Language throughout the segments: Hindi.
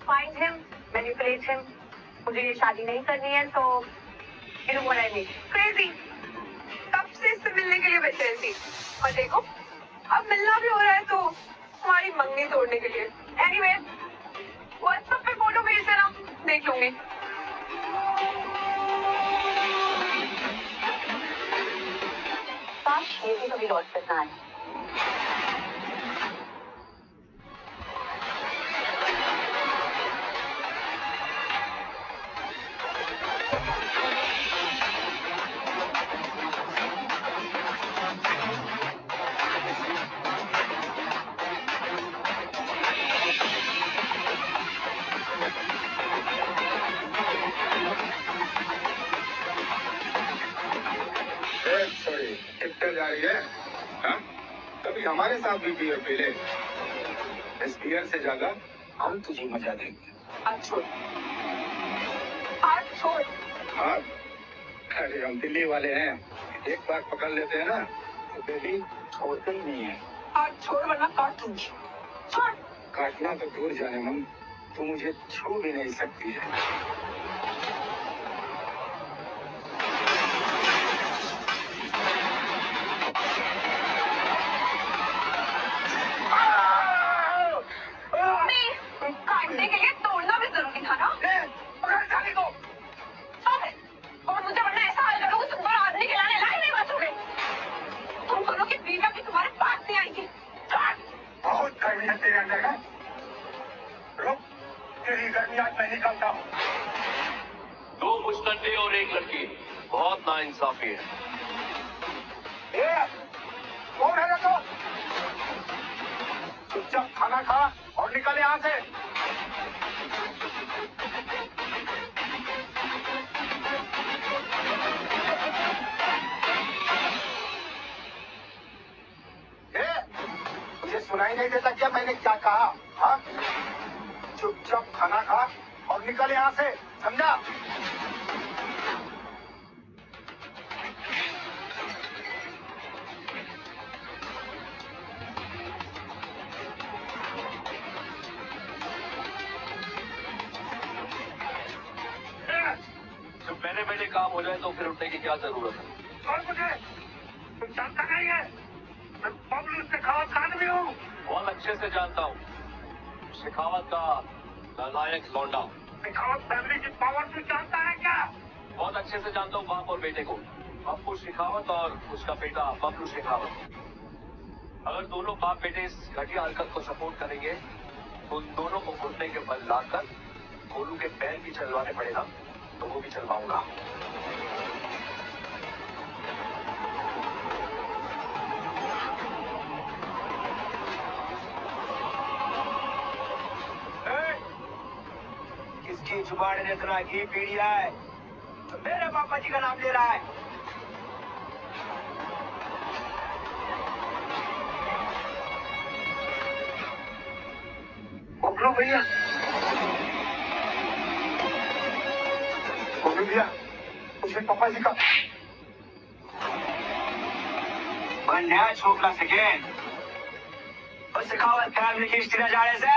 find him, manipulate him. मुझे ये शादी नहीं करनी है, so you know what I mean. Crazy. कब से इससे मिलने के लिए बैठे थी, और देखो अब मिलना भी हो रहा है तो हमारी मंगनी तोड़ने के लिए. Anyway, WhatsApp पे फोटो भेज देना, देख लूंगी. काश ये भी कभी लौट कर ना आए. जा रही है, हाँ? कभी हमारे साथ भी बियर पी ले. इस बियर से ज्यादा हम तुझे मजा देंगे. हाथ छोड़, हाथ छोड़. हाँ, अरे हम दिल्ली वाले हैं, एक बार पकड़ लेते हैं ना तो बेबी छोड़ते ही नहीं है. हाथ छोड़ वरना काट दूंगी. छोड़. काटना तो दूर जाने मन, तू मुझे छू भी नहीं सकती है. काटने के लिए तोड़ना भी जरूरी था ना. पकड़ जाने को. और मुझे वरना ऐसा हाल करोगे तुम पर आदमी के लाने लायक नहीं बचोगे. तुम दोनों की बीवियां भी तुम्हारे पास नहीं आएंगी. बहुत गर्मी है तेरे अंदर है. रुक, तेरी गर्मी आज मैं निकालता हूँ. 2 मुस्टंडे और 1 लड़की, बहुत नाइंसाफी है. कौन है तो? चुपचाप खाना खा और निकल यहाँ से. मुझे सुनाई नहीं देता क्या मैंने क्या कहा? हाँ, चुपचाप खाना खा और निकल यहाँ से, समझा? जब मेरे बेटे काम हो जाए तो फिर उठने की क्या जरूरत है? और मुझे तुम जानता नहीं है, मैं बबलू शेखावत खान भी हूँ. बहुत अच्छे से जानता हूँ. शेखावत का नालायक लौंडा. शेखावत फैमिली की पावर तू जानता है क्या? बहुत अच्छे से जानता हूँ बाप और बेटे को. पप्पू शेखावत और उसका बेटा बबलू शेखावत. अगर दोनों बाप बेटे इस घटिया हरकत को सपोर्ट करेंगे तो उन दोनों को घुटने के बल लाकर गोलू के पैर भी चलवाने पड़े ना, तो वो भी चलवाऊंगा. किसकी जुबान ने इतना घी पी लिया है तो मेरे पापा जी का नाम ले रहा है. बबलू भैया, बबलू भैया, मुझे पापा जी का बंड्या छोकला सेकेंड और शेखावत फैमिली की हिस्ट्री न जाने से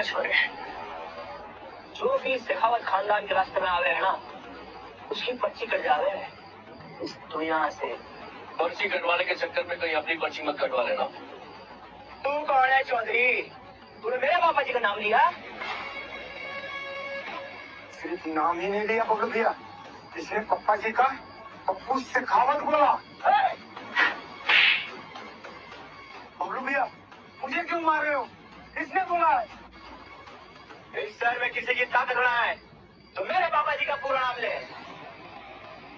छोड़े. जो भी शेखावत खानदान के रास्ते में आवे है ना, उसकी पर्ची कट जावे है. तू यहाँ से पर्ची कटवाने के चक्कर में कहीं अपनी पर्ची मत कटवा लेना. तू कौन है चौधरी? तूने मेरे पापा जी का नाम लिया? सिर्फ नाम ही नहीं लिया बबलू भैया, इसने पप्पा जी का पप्पू शेखावत बोला. बबलू भैया, मुझे क्यों मार रहे हो? इसने बोला है. इस शहर में किसी की ताकत ना है तो मेरे पापा जी का पूरा नाम ले.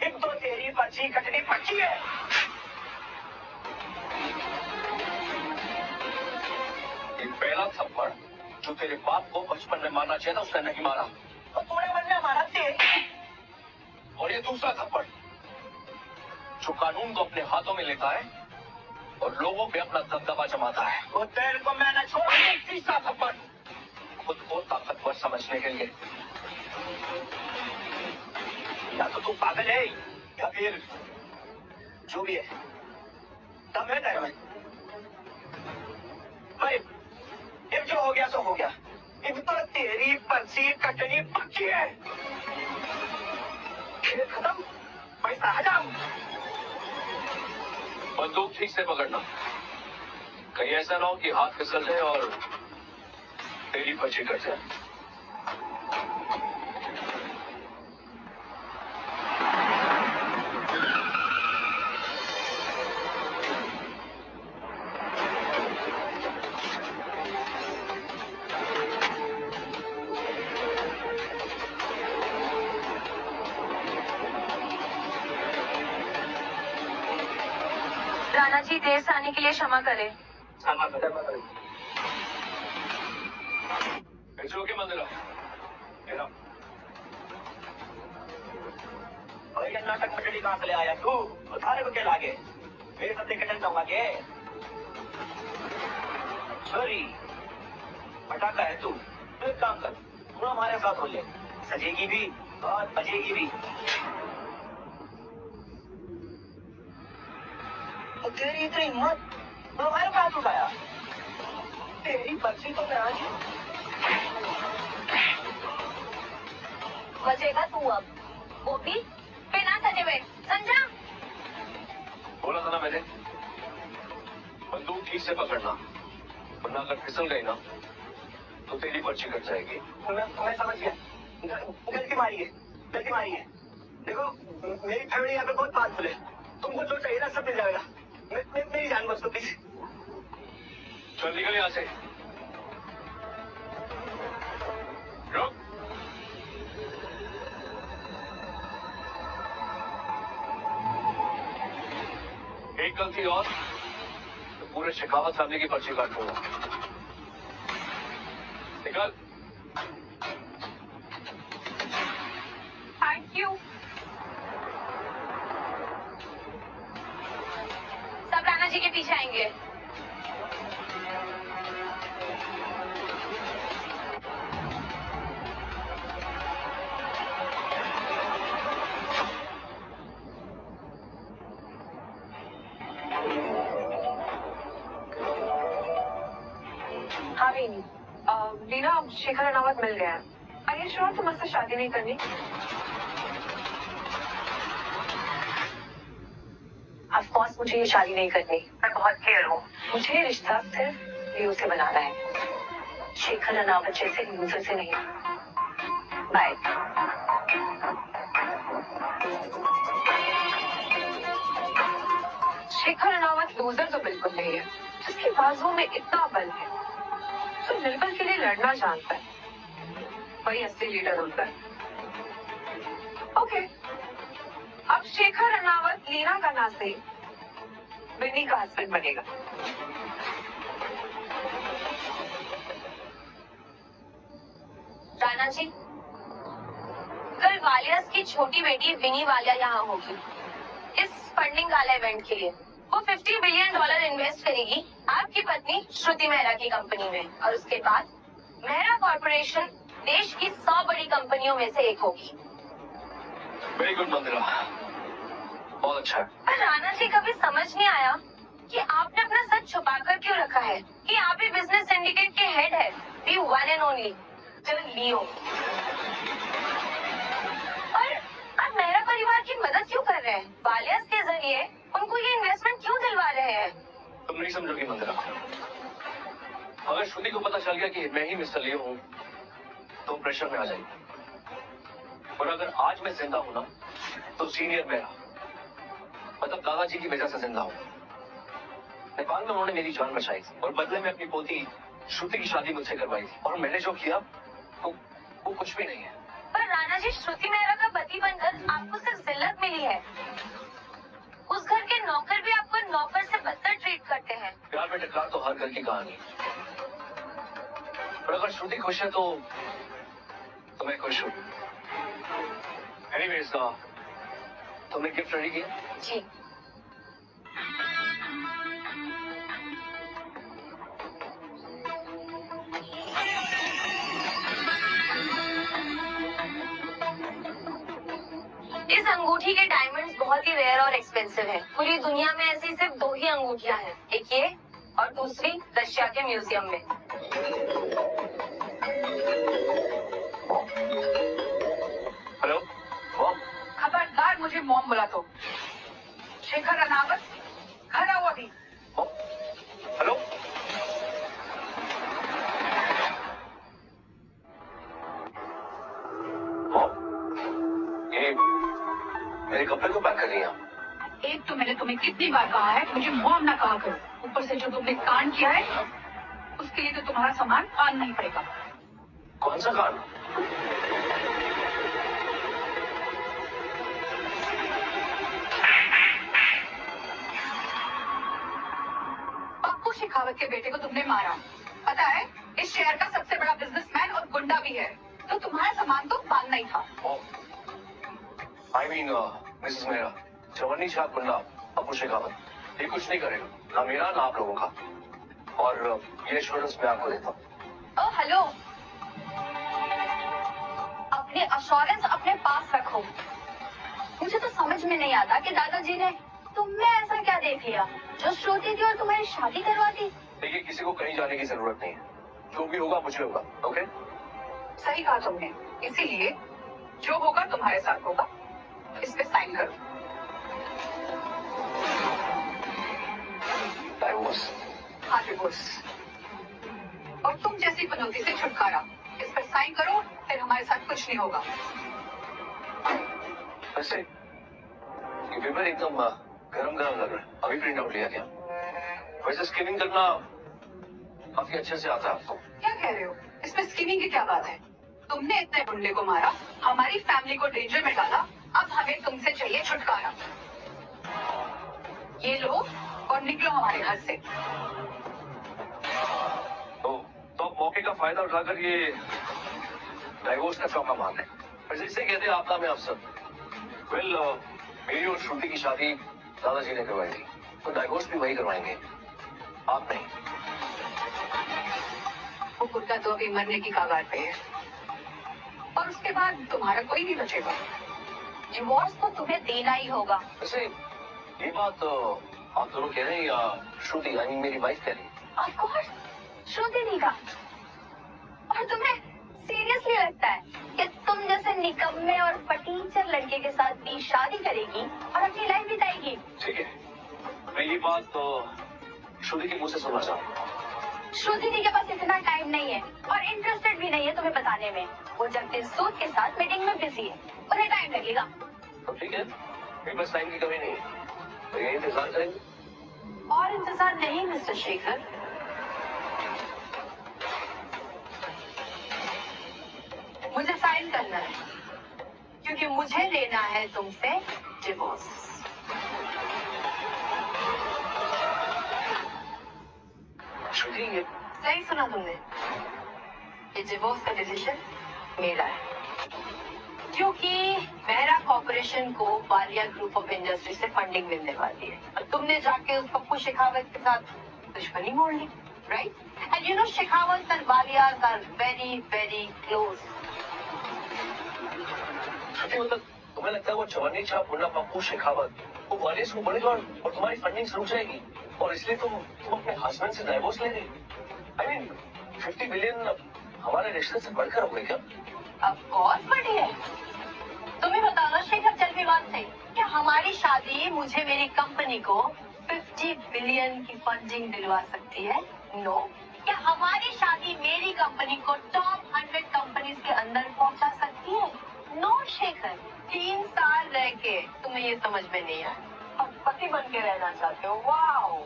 एक तो तेरी पर्ची कटनी पक्की है. एक पहला थप्पड़ जो तेरे बाप को बचपन में मारना चाहिए था उसने नहीं मारा, तो तूने मन में मारा तेरी. और ये दूसरा थप्पड़ जो कानून को अपने हाथों में लेता है और लोगों पे अपना दबदबा जमाता है. वो तेरे को मैं न छोड़. तीसरा थप्पड़ खुद को ताकतवर समझने के लिए. तू पागल है या फिर जो भी है दम है तेरे में? भाई अब जो हो गया सो हो गया। अब तो तेरी पर्ची कटनी पक्की है। खेल खत्म, पैसा हजाम। बंदूक ठीक से पकड़ना, कहीं ऐसा ना हो कि हाथ फिसल जाए और तेरी पर्ची कट जाए। राणा जी, देर से आने के लिए क्षमा करें। के मंदिर और ये नाटक मटड़ी कहाँ से ले आया तू? थारे को क्या लागे? मेरे साथ लेकर चलता हूँ आगे। सॉरी, पटाखा है तू। तो एक काम कर, तू हमारे साथ हो ले, सजेगी भी और बजेगी भी। तो तेरी इतनी हिम्मत, तो हमारे पास उठाया। तेरी पर्ची तो मैं आज बचेगा तू अब, वो भी बिना सजे हुए, समझा? बोला था ना मैंने, बंदूक ठीक से पकड़ना, वरना अगर फिसल गई ना तो तेरी पर्ची कट जाएगी। मैं समझ गया। गलती मारी है। देखो, मेरी फैमिली यहाँ पे बहुत पावरफुल है। तुमको जो चाहिए ना सब मिल जाएगा। मेरी जान बच दो प्लीज। चल निकल यहाँ से। रुक। एक गलती और तो पूरे शेखावत फैमिली की पर्ची काट दूंगा। निकल। Thank you. सब राणा जी के पीछे आएंगे। हाँ बेनी, लीना, शेखर अनावत मिल गया है। आर यू श्योर तुम मुझसे शादी नहीं करनी? ऑफ कोर्स मुझे ये शादी नहीं करनी। मैं बहुत क्लियर हूँ। मुझे ये रिश्ता सिर्फ लियो से बनाना है, शेखर अनावत जैसे लूजर से नहीं। बाय। शेखर अनावत लूजर तो बिल्कुल नहीं है, जिसकी बाजुओं में इतना बल है, जो निर्बल के लिए लड़ना जानता है, वही असली लीडर होता है। ओके, अब शेखर अनावत लीना का नासे बिन्नी का हस्बैंड बनेगा। राणा जी, कल वालियास की छोटी बेटी विनी वालिया यहाँ होगी इस फंडिंग वाला इवेंट के लिए। वो $50 बिलियन इन्वेस्ट करेगी आपकी पत्नी श्रुति मेहरा की कंपनी में, और उसके बाद मेहरा कॉर्पोरेशन देश की 100 बड़ी कंपनियों में से एक होगी। वेरी गुड मंदिरा, बहुत अच्छा है। पर राणा जी, कभी समझ नहीं आया कि आपने अपना सच छुपा कर क्यों रखा है कि आप ही बिजनेस सिंडिकेट के हेड है, दी वन एंड ओनली लियो। और आप मेहरा परिवार की मदद क्यों कर रहे हैं? वालियास के जरिए उनको ये इन्वेस्टमेंट क्यों दिलवा रहे हैं? तुम नहीं समझोगी मंदिरा। अगर श्रुति को पता चल गया कि मैं ही मिस्टर लियो हूँ तो प्रेशर में आ जाएगी। और अगर आज मैं जिंदा हूं ना तो सीनियर मेरा, मतलब दादाजी की वजह से जिंदा हूँ। नेपाल में उन्होंने मेरी जान बचाई और बदले में अपनी पोती श्रुति की शादी मुझसे करवाई थी, और मैंने जो किया वो कुछ भी नहीं है। पर राणा जी, श्रुति मेहरा का पति बनकर आपको सिर्फ जिल्लत मिली है। उस घर के नौकर भी आपको नौकर से बदतर ट्रीट करते हैं। प्यार में टकरार तो हर घर की कहानी, पर अगर श्रुति खुश है तो मैं खुश हूँ। एनीवेज, तुमने गिफ्ट रेडी किया? जी। इस अंगूठी के डायमंड्स बहुत ही रेयर और एक्सपेंसिव है। पूरी दुनिया में ऐसी सिर्फ 2 ही अंगूठियां हैं, एक ये और दूसरी रशिया के म्यूजियम में। Hello mom. खबरदार मुझे मॉम बुला तो। शेखर रनावत घर आओ अभी। Mom, hello. मॉम, ये मेरे कपड़े तो पैक कर रही हैं। एक तो मैंने तुम्हें कितनी बार कहा है मुझे मॉम ना कहा करो। ऊपर से जो तुमने कांड किया है उसके लिए तो तुम्हारा सामान कान नहीं पड़ेगा। कौन सा कांड? पप्पू शेखावत के बेटे को तुमने मारा। पता है इस शहर का सबसे बड़ा बिजनेसमैन और गुंडा भी है, तो तुम्हारा सामान तो बांधना ही था। आई मीन मिसेस मेरा जवानी छाप गुंडा पप्पू शेखावत ये कुछ नहीं करेगा, ना मेरा ना आप लोगों का। और ये एश्योरेंस मैं आपको देता हूँ। ओ हेलो, अपने अश्योरेंस अपने पास रखो। मुझे तो समझ में नहीं आता कि दादाजी ने तुम में ऐसा क्या देख लिया जो श्रुति थी और तुम्हारी शादी करवा दी। देखिए किसी को कहीं जाने की जरूरत नहीं है, जो भी होगा मुझे होगा। ओके सही कहा तुमने, इसीलिए जो होगा तुम्हारे साथ होगा। इस पे साइन करो। डाइवोर्स। हाँ डिवोर्स, और तुम जैसी पनौती से छुटकारा। इस पर साइन करो, फिर हमारे साथ कुछ नहीं होगा। वैसे ये पेपर एकदम गरम गरम लग रहा है, अभी प्रिंट आउट लिया क्या? वैसे स्किमिंग करना काफी अच्छे से आता है आपको। क्या कह रहे हो? इसमें स्कीमिंग की क्या बात है? तुमने इतने गुंडे को मारा, हमारी फैमिली को डेंजर में डाला, अब हमें तुमसे चाहिए छुटकारा। ये लो और निकलो हमारे घर से। तो आप मौके का फायदा उठाकर ये डाइवोर्स का चौका मार रहे हैं। वैसे इसे कहते हैं आपदा में अफसर। वेल मेरी और श्रुति की शादी दादाजी ने करवाई थी, तो डाइवोर्स भी वही करवाएंगे, आप नहीं। वो कुत्ता तो अभी मरने की कगार पे है, और उसके बाद तुम्हारा कोई नहीं बचेगा। डिवोर्स तो तुम्हें देना ही होगा। वैसे ये बात आप दोनों कह रहे हैं या श्रुति आई मीन मेरी वाइफ कह रही है? ऑफ कोर्स श्रुति दी का। और तुम्हें सीरियसली लगता है कि तुम जैसे निकम्मे और फटीचर लड़के के साथ भी शादी करेगी और अपनी लाइफ बिताएगी? ठीक है, मैं ये बात श्रुति के मुंह से सुनना चाहूँ। श्रुति दी के पास इतना टाइम नहीं है और इंटरेस्टेड भी नहीं है तुम्हें बताने में। वो जगदीश सूद के साथ मीटिंग में बिजी है, उन्हें टाइम लगेगा। तो ठीक है, मेरे पास टाइम की कमी नहीं है, तो यही इंतजार करेंगे। और इंतजार नहीं मिस्टर शेखर, मुझे साइन करना है, क्योंकि मुझे लेना है तुमसे डिवोर्स। श्रुति ये सही सुना तुमने, ये डिवोर्स का डिसीजन मेरा है, क्योंकि मेरा कॉर्पोरेशन को वालिया ग्रुप ऑफ इंडस्ट्री से फंडिंग मिलने वाली है, और तुमने जाके उस पप्पू शेखावत के साथ दुश्मनी मोड़ ली, right? And you know Shekhawat and Walia are very very close. Shruti मतलब तुम्हें लगता है वो जवानी छाप मुन्ना पप्पू शेखावत वो वालिस को बढ़ेगा और तुम्हारी फंडिंग रुक जाएगी, और इसलिए तुम अपने हस्बैंड से डाइवोर्स ले गई? आई मीन 50 बिलियन हमारे रिश्ते से बढ़कर हो गई क्या? ऑफ कोर्स बढ़ी है। तुम्हें बताना शेखर, चल भी बात सही। क्या हमारी शादी मुझे मेरी कंपनी को 50 बिलियन की फंडिंग दिलवा सकती है? नो। क्या हमारी शादी मेरी कंपनी को टॉप 100 कंपनीज के अंदर पहुंचा सकती है? नो शेखर। 3 साल रह के तुम्हें ये समझ में नहीं आया, और पति बन के रहना चाहते हो। वाओ।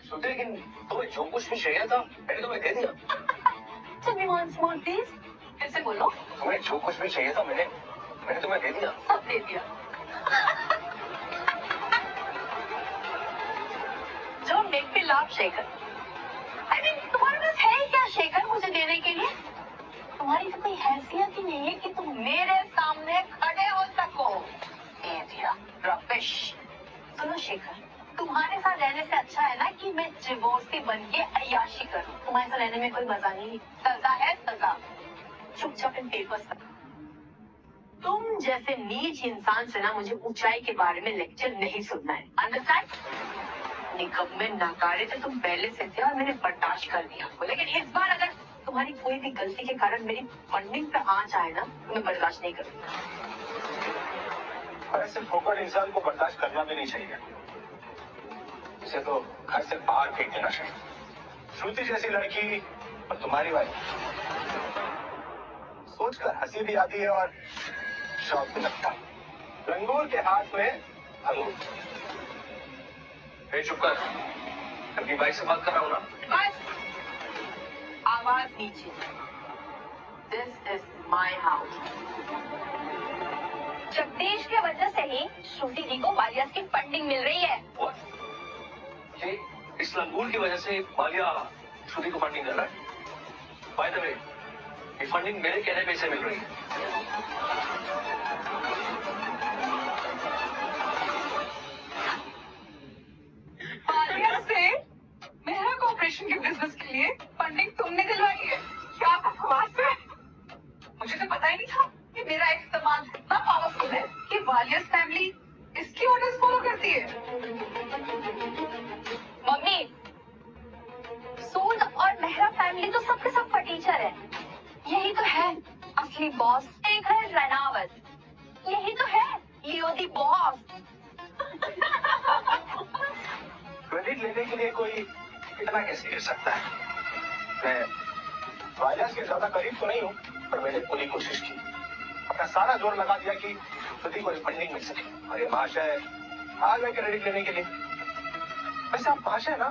श्रुति लेकिन तुम्हें जो कुछ भी चाहिए था मैंने तुम्हें दे दिया। Tell me once more, please. फिर से बोलो। तुम्हें जो कुछ भी चाहिए था मैंने तुम्हें दे दिया। सब दे दिया। Don't make me laugh, Shekhar. I mean, तुम्हारे पास है ही क्या शेखर मुझे देने के लिए? तुम्हारी तो कोई हैसियत ही नहीं है कि तुम मेरे सामने खड़े हो सको। दे दिया रबिश। सुनो शेखर, तुम्हारे साथ रहने से अच्छा है ना कि मैं डिवोर्सी बन के अय्याशी करूं। तुम्हारे साथ रहने में कोई मजा नहीं। सजा है सजा। चुपचाप इन पेपर्स। तुम जैसे नीच इंसान से ना मुझे ऊंचाई के बारे में लेक्चर नहीं सुनना है, अंडरस्टैंड? निकम्मे नाकारे थे तुम पहले से थे और मैंने बर्दाश्त कर दिया, लेकिन इस बार अगर तुम्हारी कोई भी गलती के कारण मेरी फंडिंग पे आंच आए ना, मैं बर्दाश्त नहीं करूंगा। और ऐसे फोकट इंसान को बर्दाश्त करना भी नहीं चाहिए, इसे तो घर से बाहर फेंक देना चाहिए। श्रुति जैसी लड़की और तुम्हारी वाली, सोचकर हंसी भी आती है और शौक भी लगता है। लंगूर के हाथ में अंगूर। चुप कर, अपनी बाइक से बात कर रहा हूँ ना। बस आवाज नीचे। This is my house. Jagdish के वजह से ही श्रुति जी को वालिया की फंडिंग मिल रही है। What? ये इस लंगूर की वजह से वालिया श्रुति को फंडिंग कर रहा है। बाय द वे, ये फंडिंग मेरे कहने पे से मिल रही है। वालिया से मेहरा कॉर्पोरेशन के बिजनेस के लिए फंडिंग तुमने दिलवाई है? क्या बकवास है। मुझे तो पता ही नहीं था कि मेरा इस्तेमाल इतना पावरफुल है कि वालिया फैमिली इसकी ऑर्डर्स फॉलो करती है। मम्मी, सूद और मेहरा फैमिली तो सबके सब फटीचर है। यही तो है असली बॉस। एक है रनावत, यही तो है लियो दी बॉस। क्रेडिट लेने के लिए कोई इतना कैसे गिर सकता है? मैं वायरस के ज्यादा करीब तो नहीं हूँ, पर मैंने पूरी कोशिश की, अपना सारा जोर लगा दिया कि श्रुति को फंडिंग मिल सके। और ये महाशय आ गए क्रेडिट लेने के लिए। वैसे आप महाशय ना,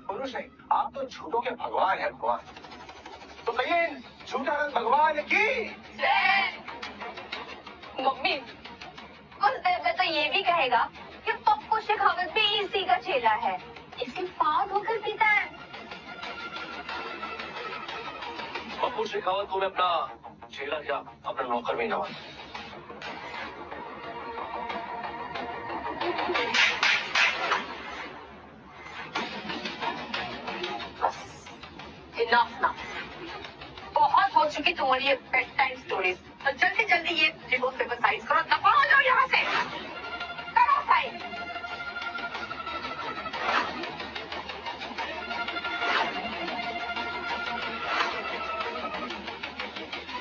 पुरुष नहीं, आप तो झूठों के भगवान हैं, भगवान। तो कहिए झूठा भगवान की। मम्मी, कुछ देर में तो ये भी कहेगा कि पप्पू शेखावत भी इसी का चेला है, इसके पाँव धोकर पीता है। पप्पू शेखावत को मैं अपना चेला क्या अपना नौकर भी ना मान। इनफ ना, बहुत हो चुकी तुम्हारी ये बेड टाइम स्टोरीज। तो जल्दी जल्दी ये डिवोर्स पेपर साइन करो, दफा हो जाओ यहाँ से। करो साइन।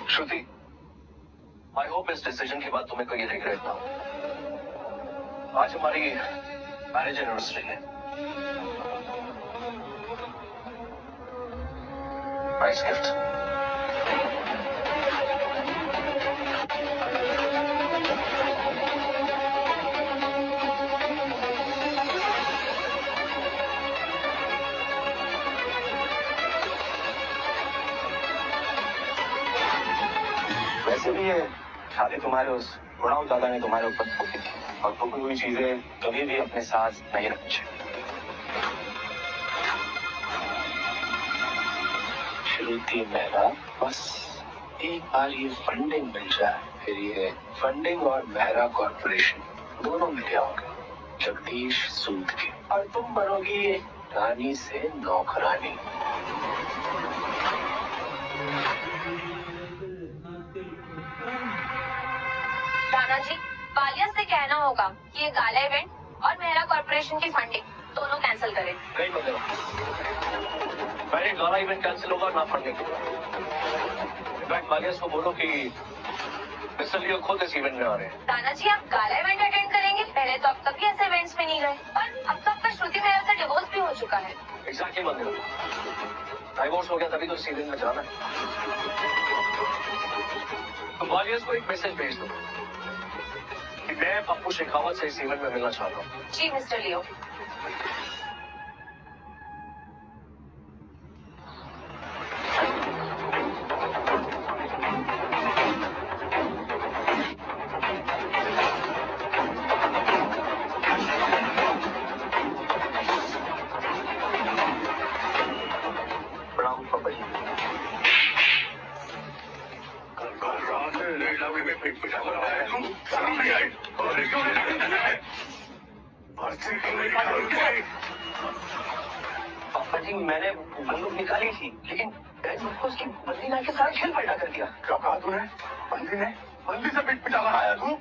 श्रुति, आई होप इस डिसीजन के बाद तुम्हें कोई रिग्रेट ना हो। आज हमारी मैरिज एनिवर्सरी है। Nice gift. वैसे भी ये शादी तुम्हारे उस बुढ़ाऊ दादा ने तुम्हारे ऊपर थोपी थी, और थोपी हुई चीजें कभी भी अपने साथ नहीं रखनी चाहिए। श्रुति मेहरा, बस एक बार ये फंडिंग मिल जाए, फिर ये फंडिंग और मेहरा कॉर्पोरेशन दोनों मिल जाओगे जगदीश सूद के, और तुम बनोगी रानी से नौकरानी। राणा जी, वालिया से कहना होगा कि ये गाला इवेंट और मेहरा कॉर्पोरेशन की फंडिंग दोनों कैंसिल करें। नहीं बंदे, पहले गाला इवेंट कैंसिल होगा ना फंडिंग। इनफैक्ट वालिया को बोलो कि मिस्टर लियो खुद इस इवेंट में आ रहे हैं। राणा जी, आप गाला इवेंट अटेंड करेंगे? पहले तो अब तक भी ऐसे इवेंट्स में नहीं गए, और अब तो आपका श्रुति मेहरा से डिवोर्स भी हो चुका है। एग्जैक्टली बंदे, डाइवोर्स हो गया तभी तो इस इवेंट में जाना है। तो वालिया को एक मैसेज भेज दो कि मैं पप्पू शेखावत से इस इवेंट में मिलना चाहता हूँ। जी मिस्टर लियो। प्रणाम पापा जी। पापा जी, मैंने बंदूक निकाली थी, लेकिन मुझको उसकी बंदी ना के साथ खेल पैदा कर दिया। क्या कहा तूने? बंदी ने? बंदी से पिट पिटा रहा है तू।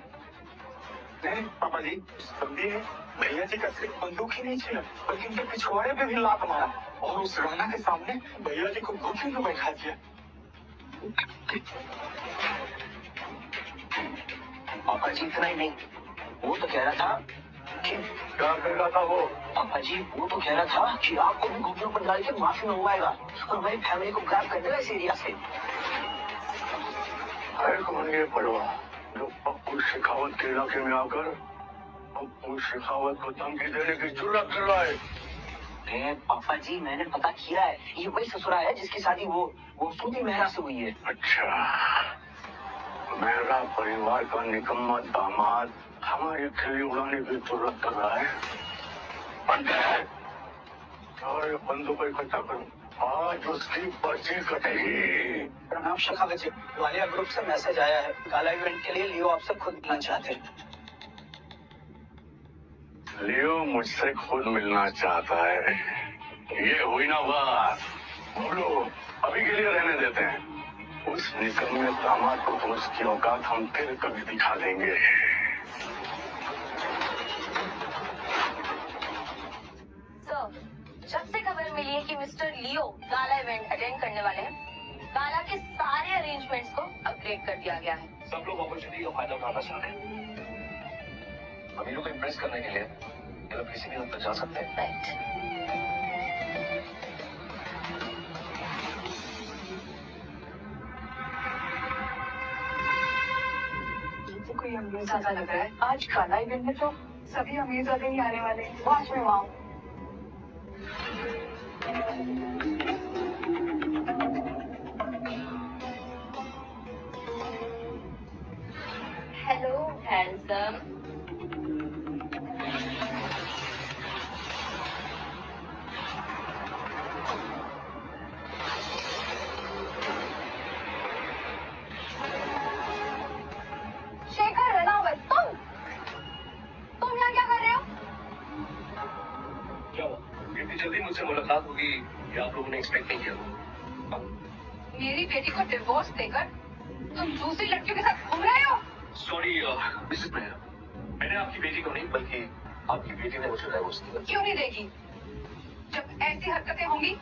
नहीं पापा जी, बंदी है भैया जी का सिर्फ बंदूक ही नहीं छीना बल्कि उनके पिछवाड़े पे भी लात मारा और उस राणा के सामने भैया जी को घुटने में बैठा दिया। पापा जी इतना ही नहीं, वो तो कह रहा था कि क्या कर रहा था वो? पापा जी वो तो कह रहा था कि आपको भी घुटनों पर डाल के माफी मंगवाएगा और मेरी फैमिली को ग्रैब कर देगा इस एरिया से। अरे कौन ये पड़वा जो पप्पू शेखावत के इलाके में आकर पप्पू शेखावत को धमकी देने की जुर्रत कर रहा है? अरे पापा जी मैंने पता किया है, ये वही ससुरा है जिसकी शादी वो श्रुति मेहरा से हुई है। अच्छा, मेरा परिवार का निकम्मा दामाद हमारी खिल्ली उड़ाने की जुर्रत कर रहा है। सारे बंदों को इकट्ठा करो, आज उसकी पर्ची कटेगी। प्रणाम शेखावत जी, ग्वालियर ग्रुप से मैसेज आया है, गाला इवेंट के लिए लियो आपसे खुद मिलना चाहते हैं। लियो मुझसे खुद मिलना चाहता है। ये हुई ना बात, बोलो अभी के लिए रहने देते हैं। उस निकम्मे दामाद को तो उसकी औकात हम फिर कभी दिखा देंगे। जब से खबर मिली है कि मिस्टर लियो गाला इवेंट अटेंड करने वाले हैं, गाला के सारे अरेंजमेंट्स को अपग्रेड कर दिया गया है। सब लोग अपॉर्चुनिटी का फायदा उठाना चाहते हैं। अमीरों को इम्प्रेस करने के लिए ये लोग किसी भी हद तक जा सकते हैं। तो कोई अमीर ज्यादा लग रहा है। आज गाला इवेंट में तो सभी अमीर ज्यादा ही आने वाले हैं। वॉच में wow. Hello handsome. Shekhar Ranaut, तुम यहाँ क्या कर रहे हो? क्या हुआ? इतनी जल्दी मुझसे मुलाकात होगी ये आप लोगों ने एक्सपेक्ट नहीं किया। मेरी बेटी को डिवोर्स देकर तुम दूसरी लड़कियों के साथ घूम रहे हो? सॉरी मिसेस मेहरा, मैंने आपकी बेटी को नहीं बल्कि आपकी बेटी ने मुझे डाइवोर्स दिया। क्यों नहीं देगी जब ऐसी हरकतें होंगी?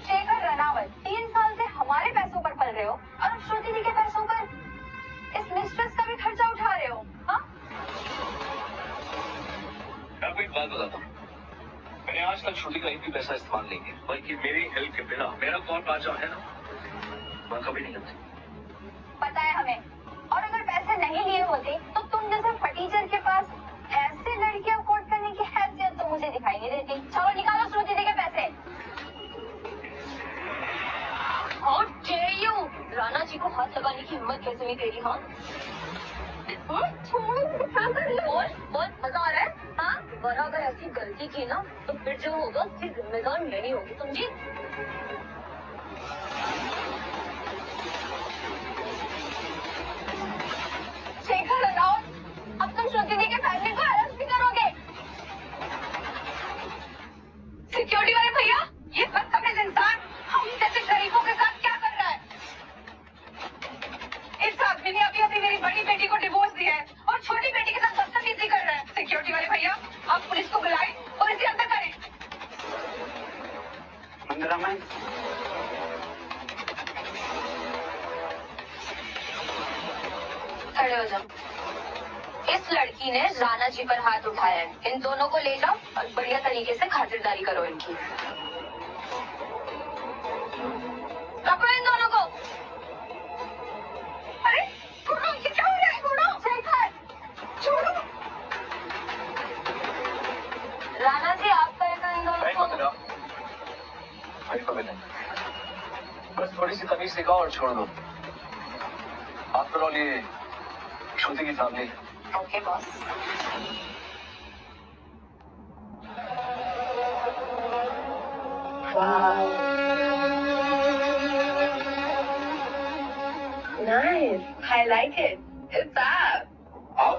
शेखर रनावत, 3 साल से हमारे पैसों पर पल रहे हो और अब श्रुति जी के पैसों पर इस मिस्ट्रेस का भी खर्चा उठा रहे हो, हाँ? मैं आपको एक बात बताता हूँ, मैंने आज तक श्रुति का एक भी पैसा इस्तेमाल नहीं किया, बल्कि मेरी हेल्प के बिना मेरा कौन राजा है ना, मैं कभी नहीं करती। पता है हमें, और अगर पैसे नहीं लिए होते तो तुम जैसे फटीचर के पास ऐसे लड़कियां कोर्ट करने की हैसियत तो मुझे दिखाई नहीं देती। चलो निकालो श्रुति जी के पैसे। और यू राणा जी को हाथ लगाने की हिम्मत कैसे हुई तेरी? हाँ बोल मजा आ रहा है? हाँ, वरना अगर ऐसी गलती की ना तो फिर जो होगा उसकी जिम्मेदार मैं नहीं होगी, समझी? शेखर राउत, अब तुम श्रुति जी के फैमिली को अरेस्ट भी करोगे? सिक्योरिटी वाले भैया, ये बदतमीज इंसान हम जैसे गरीबों के साथ क्या कर रहा है? इस आदमी ने अभी अभी मेरी बड़ी बेटी को डिवोर्स दिया है और छोटी बेटी के साथ बदतमीजी कर रहा है। सिक्योरिटी वाले भैया, आप पुलिस को बुलाएं और इसे अंदर करें। अंदर मैं खड़े हो जाओ। इस लड़की ने राणा जी पर हाथ उठाया है, इन दोनों को ले जाओ और बढ़िया तरीके से खातिरदारी करो इनकी। पकड़ो इन दोनों को। अरे छोड़ो, ये क्या हो रहा है? छोड़ो शेखर, छोड़ो। राणा जी आपका इन दोनों को। बस थोड़ी सी तमीज सिखाओ और छोड़ दो। आफ्टर ऑल ये श्रुति की family. Okay boss. Nice, I like it. It's up. आओ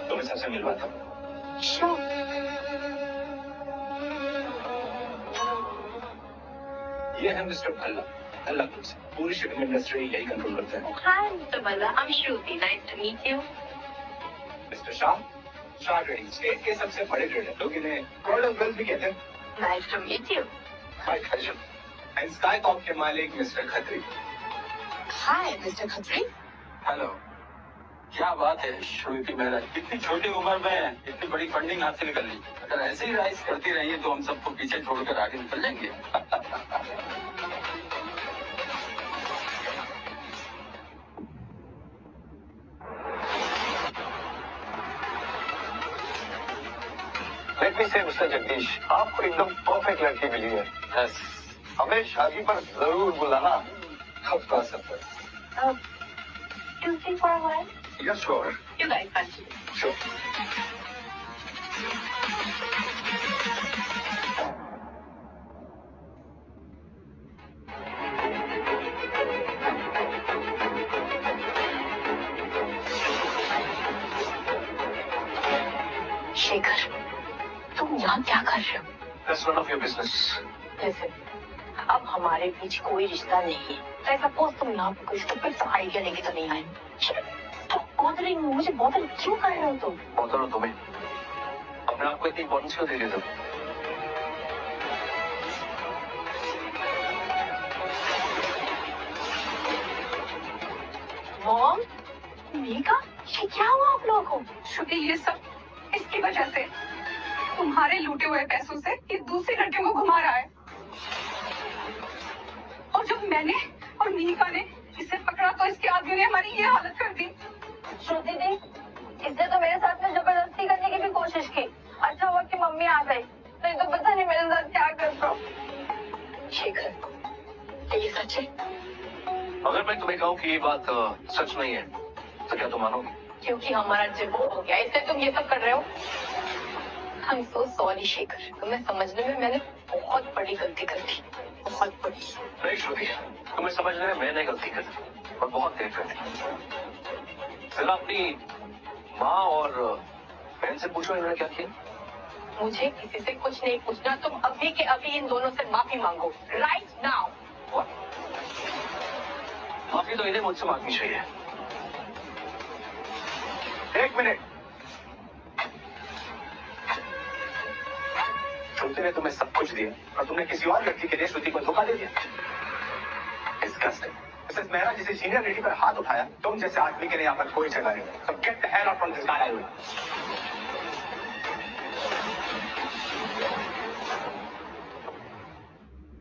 तुम्हें सबसे मिलवाता हूँ। Sure. ये है मिस्टर भल्ला, अल्लाह तुमसे पूरी शिपिंग इंडस्ट्री यही कंट्रोल करता है। Hi, Mr. Balla. I'm Shruti. Nice to meet you. Mister Shah, Shah trading state के सबसे बड़े ट्रेडर, लोग इन्हें गॉड ऑफ वेल्थ भी कहते हैं। Nice to meet you. My pleasure. And sky cop के मालिक Mister Khatri. Hi, Mr. Khatri. Hello, क्या बात है श्रुति मेहरा, इतनी छोटी उम्र में इतनी बड़ी फंडिंग हासिल कर ली। अगर ऐसे ही राइज करती रही तो हम सबको पीछे छोड़कर आगे निकल जाएंगे। लेट मी से मिस्टर जगदीश, आपको एकदम परफेक्ट लड़की मिली है। यस, हमें शादी पर जरूर बुलाना। आपका सफर। Do you think for a while? Yes sure. You guys continue. Sure. Shekhar, तुम यहाँ क्या कर रहे हो? That's none of your business. Listen, अब हमारे बीच कोई रिश्ता नहीं है। I suppose तुम यहाँ पे कोई stupid सा आइडिया लेके तो नहीं आए। तो bothering मुझे bother क्यों कर रहे हो तुम? बता दो तुम्हें अपने आप को इतनी इम्पोर्टेंस क्यों दे रहे हो? मॉम, मीका, ये क्या हुआ आप लोगों को? श्रुति, ये सब इसकी वजह से, तुम्हारे लूटे हुए पैसों से ये दूसरी लड़कियों को घुमा रहा है। और जब मैंने और मीका ने इसे पकड़ा तो इसके आदमी ने हमारी ये हालत कर दी। श्रुति दी, इसने तो मेरे साथ में जबरदस्ती करने की भी कोशिश की। अच्छा हुआ कि मम्मी आ गई, नहीं तो पता नहीं मेरे साथ क्या करता। शेखर, ये सच है? अगर मैं तुम्हें कहूँ कि ये बात सच नहीं है तो क्या तुम मानोगी? क्योंकि हमारा जिबो हो गया इसलिए तुम ये सब कर रहे हो। I'm so sorry शेखर, तुम्हें समझने में मैंने बहुत बड़ी गलती कर दी, बहुत बड़ी। नहीं श्रुति, तुम्हें समझने में मैंने गलती कर दी और बहुत देर कर दी। जरा अपनी माँ और बहन से पूछो इन्होंने क्या किया। मुझे किसी से कुछ नहीं पूछना, तुम अभी के अभी इन दोनों से माफी मांगो, राइट नाउ। माफी तो इन्हें मुझसे मांगनी चाहिए। एक मिनट। श्रुति ने तुम्हें सब कुछ दिया और तुमने किसी और लड़की के लिए श्रुति को धोखा दे दिया। Disgusting. मिसेस मेहरा जिसे सीनियर लेडी पर हाथ उठाया, तुम जैसे आदमी के लिए यहाँ पर कोई जगह नहीं। So get the hell out from this guy.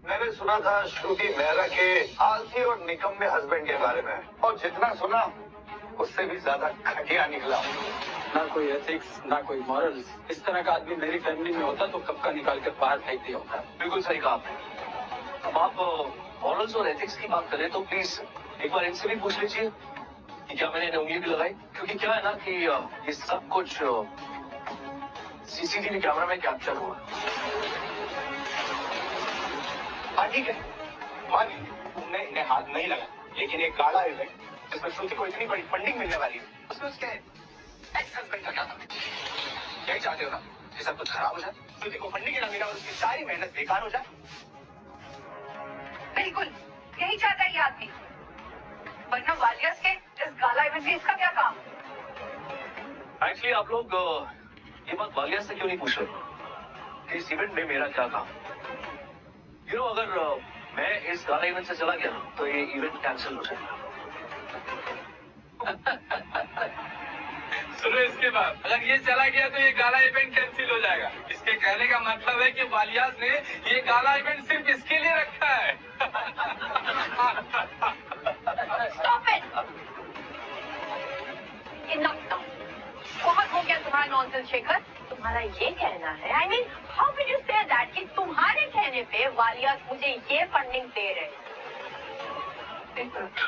मैंने सुना था श्रुति मेहरा के आलसी और निकम्मे हस्बैंड के बारे में, और जितना सुना उससे भी ज्यादा घटिया निकला। ना कोई एथिक्स, ना कोई मॉरल्स। इस तरह का आदमी मेरी फैमिली में होता तो कब का निकाल कर बाहर फेंक दिया होता। बिल्कुल सही कहा आपने। अब आप मॉरल्स और एथिक्स की बात करें तो प्लीज एक बार इनसे भी पूछ लीजिए कि क्या मैंने इन्हें उंगली भी लगाई, क्योंकि क्या है ना कि ये सब कुछ सीसीटीवी कैमरा में कैप्चर हुआ। हाँ ठीक है, मान लीजिए तुमने इन्हें हाथ नहीं लगा, लेकिन एक गाड़ा इवेंट जिसमें श्रुति को इतनी बड़ी फंडिंग मिलने वाली है, उसमें उसके एक्स हस्बैंड का क्या था? यही चाहते हो ना ये सब कुछ खराब हो जाए, श्रुति को फंडिंग ना मिला और उसकी सारी मेहनत बेकार हो जाए? बिल्कुल यही चाहता है ये आदमी, वरना वालियस के इस गाला इवेंट में इसका क्या काम? एक्चुअली आप लोग ये बात वालिया से क्यों नहीं पूछ रहे कि इस इवेंट में मेरा क्या काम? यू नो, अगर मैं इस गाला इवेंट से चला गया तो ये इवेंट कैंसिल हो जाएगा। सुनो इसके बाद, अगर ये चला गया तो ये गाला इवेंट कैंसिल हो जाएगा। इसके कहने का मतलब है कि वालियास ने ये गाला इवेंट सिर्फ इसके लिए रखा है। Stop it! Enough now. बहुत हो गया तुम्हारा नॉनसेंस शेखर। तुम्हारा ये कहना है, I mean, how could you say that कि तुम्हारे कहने पे वालियास मुझे ये फंडिंग दे रहे? एक मिनट,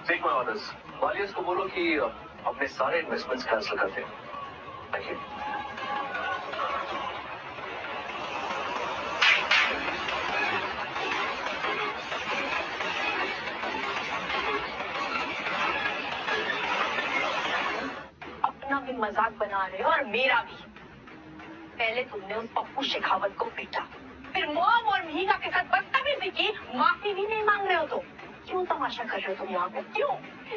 टेक माय ऑर्डर्स। वालियस को बोलो कि अपने सारे इन्वेस्टमेंट्स कैंसिल कर दें। Thank you. अपना भी मजाक बना रहे हो और मेरा भी। पहले तुमने उस पप्पू शेखावत को पीटा, फिर मॉम और मीका के साथ बदतमीजी की, माफी भी नहीं मांग रहे हो तो क्यों तमाशा कर रहे हो तुम यहाँ पे? क्यों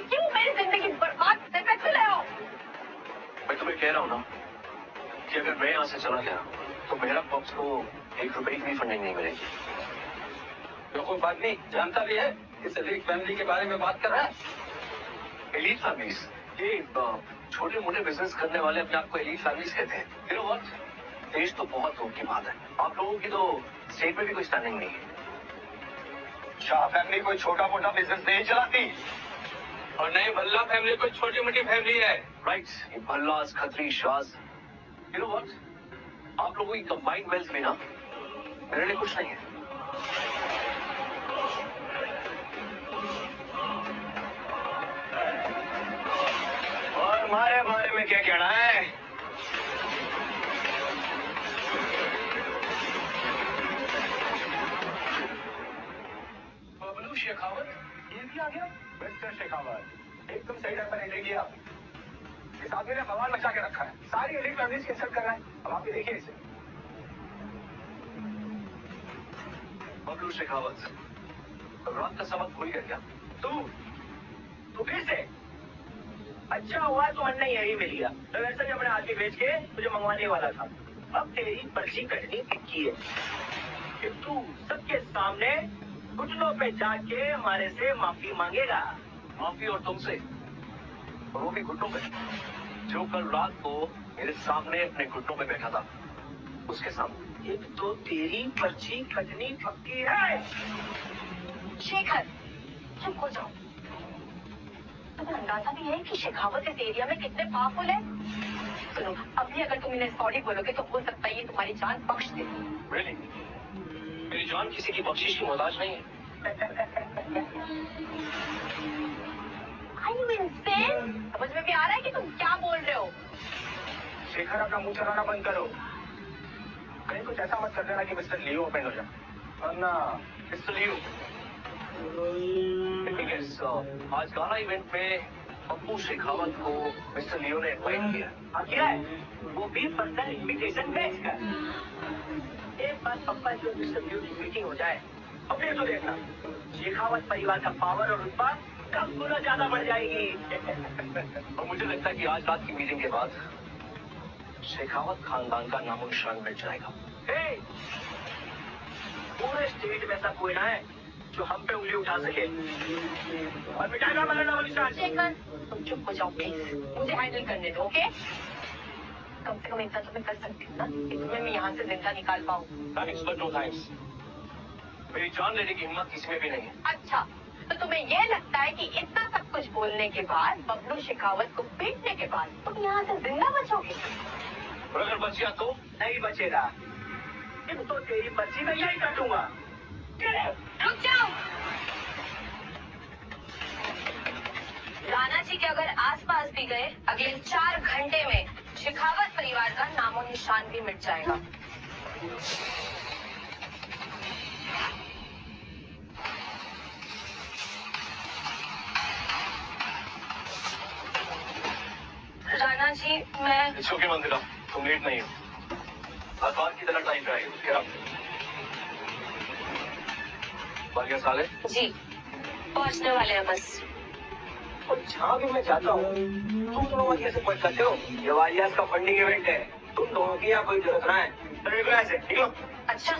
क्यों मेरी जिंदगी बर्बाद करने पे तुले हो? मैं तुम्हें कह रहा हूँ ना कि अगर मैं यहाँ से चला गया तो मेरा पॉप्स को 1 रुपए की भी फंडिंग नहीं मिलेगी। जो कोई बात नहीं जानता भी है इस एलीट फैमिली के बारे में बात कर रहा है। एलीट फैमिलीज, ये छोटे मोटे बिजनेस करने वाले अपने आप को एलीट फैमिलीज कहते हैं। यू नो व्हाट, देश तो बहुत दूर की बात है, आप लोगों की तो स्टेट में भी कोई स्टैंडिंग नहीं है। शाह फैमिली कोई छोटा मोटा बिजनेस नहीं चलाती, और नहीं भल्ला फैमिली कोई छोटी मोटी फैमिली है। राइट, ये Bhallas, Khatri, Shahs, you know what, आप लोगों की कंबाइंड वेल्थ में ना मेरे लिए कुछ नहीं है। और हमारे बारे में क्या कहना है? बबलू शेखावत, ये भी आ गया। मिस्टर शेखावत, एकदम सही टाइम पर एंट्री किया। इस आदमी ने बवाल मचा के रखा है, सारी एलीट फैमिलीज की इंसल्ट कर रहा है। अब आप भी देखिए इसे। बबलू शेखावत, रात का सबक भूल गया क्या? तू फिर से? अच्छा हुआ तो अन्ना यही मिल गया, तो वैसे जब मैंने आदमी भेज के तुझे मंगवाने वाला था। अब तेरी पर्ची कटनी टिक्की है कि तू सबके सामने घुटनों पे जाके हमारे से माफी मांगेगा। माफी और तुमसे, और वो भी घुटनों पे, जो कल रात को मेरे सामने अपने घुटनों पे बैठा था, उसके सामने। एक तो तेरी पर्ची कटनी पक्की है। शेखर, चुप हो जाओ। तुम्हें अंदाजा भी है कि शेखावत इस एरिया में कितने पावरफुल है? सुनो, अभी अगर तुम इन्हें सॉरी बोलोगे तो हो सकता है ये तुम्हारी जान बख्श दे। Really? मेरी जान किसी की बख्शिश की मोहताज नहीं है। Are you insane? समझ में भी आ रहा है कि तुम क्या बोल रहे हो? शेखर, अपना मुंह चलाना बंद करो। कहीं कुछ ऐसा मत कर देना कि मिस्टर लियो ओपन हो जाए, वरना मिस्टर लियो, आज गाना इवेंट में पप्पू शेखावत को मिस्टर लियो ने इनवाइट किया। अब क्या है? वो भी पर्सनल इन्विटेशन भेजकर। एक बार पप्पा जो मिस्टर लियो की मीटिंग हो जाए, और फिर तो देखना शेखावत परिवार का पावर और रुतबा कब गुना ज्यादा बढ़ जाएगी। और मुझे लगता है कि आज रात की मीटिंग के बाद शेखावत खानदान का नामो निशान मिट जाएगा। हे, पूरे स्टेट में ऐसा कोई ना है जो हम पे उंगली उठा सके और मिटाएगा हमारा नामो निशान। शेखर, तुम चुप हो जाओ प्लीज, मुझे हैंडल करने दो, ओके? कम से कम इतना तो मैं कर सकती हूँ ना कि तुम्हें मैं यहाँ से जिंदा निकाल पाऊँ। Thanks but no thanks. मेरी जान लेने की हिम्मत किसी में भी नहीं है। अच्छा, तो तुम्हें ये लगता है कि इतना सब कुछ बोलने के बाद, बबलू शेखावत को पीटने के बाद तुम यहाँ से जिंदा बचोगे? और अगर बच गया तो? नहीं बचेगा, इन तो तेरी पर्ची में यही काटूंगा। रुक जाओ। राणा जी के अगर आसपास भी गए, अगले 4 घंटे में शेखावत परिवार का नामो निशान भी मिट जाएगा। राणा जी, मैं इट्स ओके मंदिरा, तुम लेट नहीं हो। अखबार की तरह टाइम पे आएगी। फिर आप बाकी साले जी पहुंचने वाले हैं बस। और जहाँ भी मैं जाता हूँ तुम दोनों कैसे पहुँच जाते हो? ये वालियास का फंडिंग इवेंट है, तुम दोनों की यहाँ कोई जरूरत ना है। तो निकलो ऐसे, निकलो। अच्छा,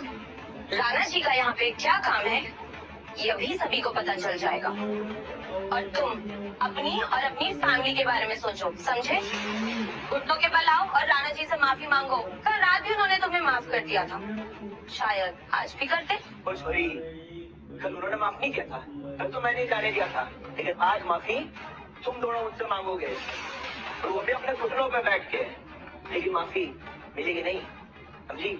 राणा जी का यहाँ पे क्या काम है ये अभी सभी को पता चल जाएगा। और तुम अपनी और अपनी फैमिली के बारे में सोचो, समझे? घुटनों के बल आओ और राणा जी से माफी मांगो। कल रात भी उन्होंने तुम्हें माफ कर दिया था, शायद आज भी कर दे। ओ सॉरी, कल उन्होंने माफ नहीं किया था, कल तो मैंने जाने दिया था, लेकिन आज माफी तुम दोनों मुझसे मांगोगे, और वो भी अपने घुटनों पे बैठ के। लेकिन माफी मिलेगी नहीं, समझी?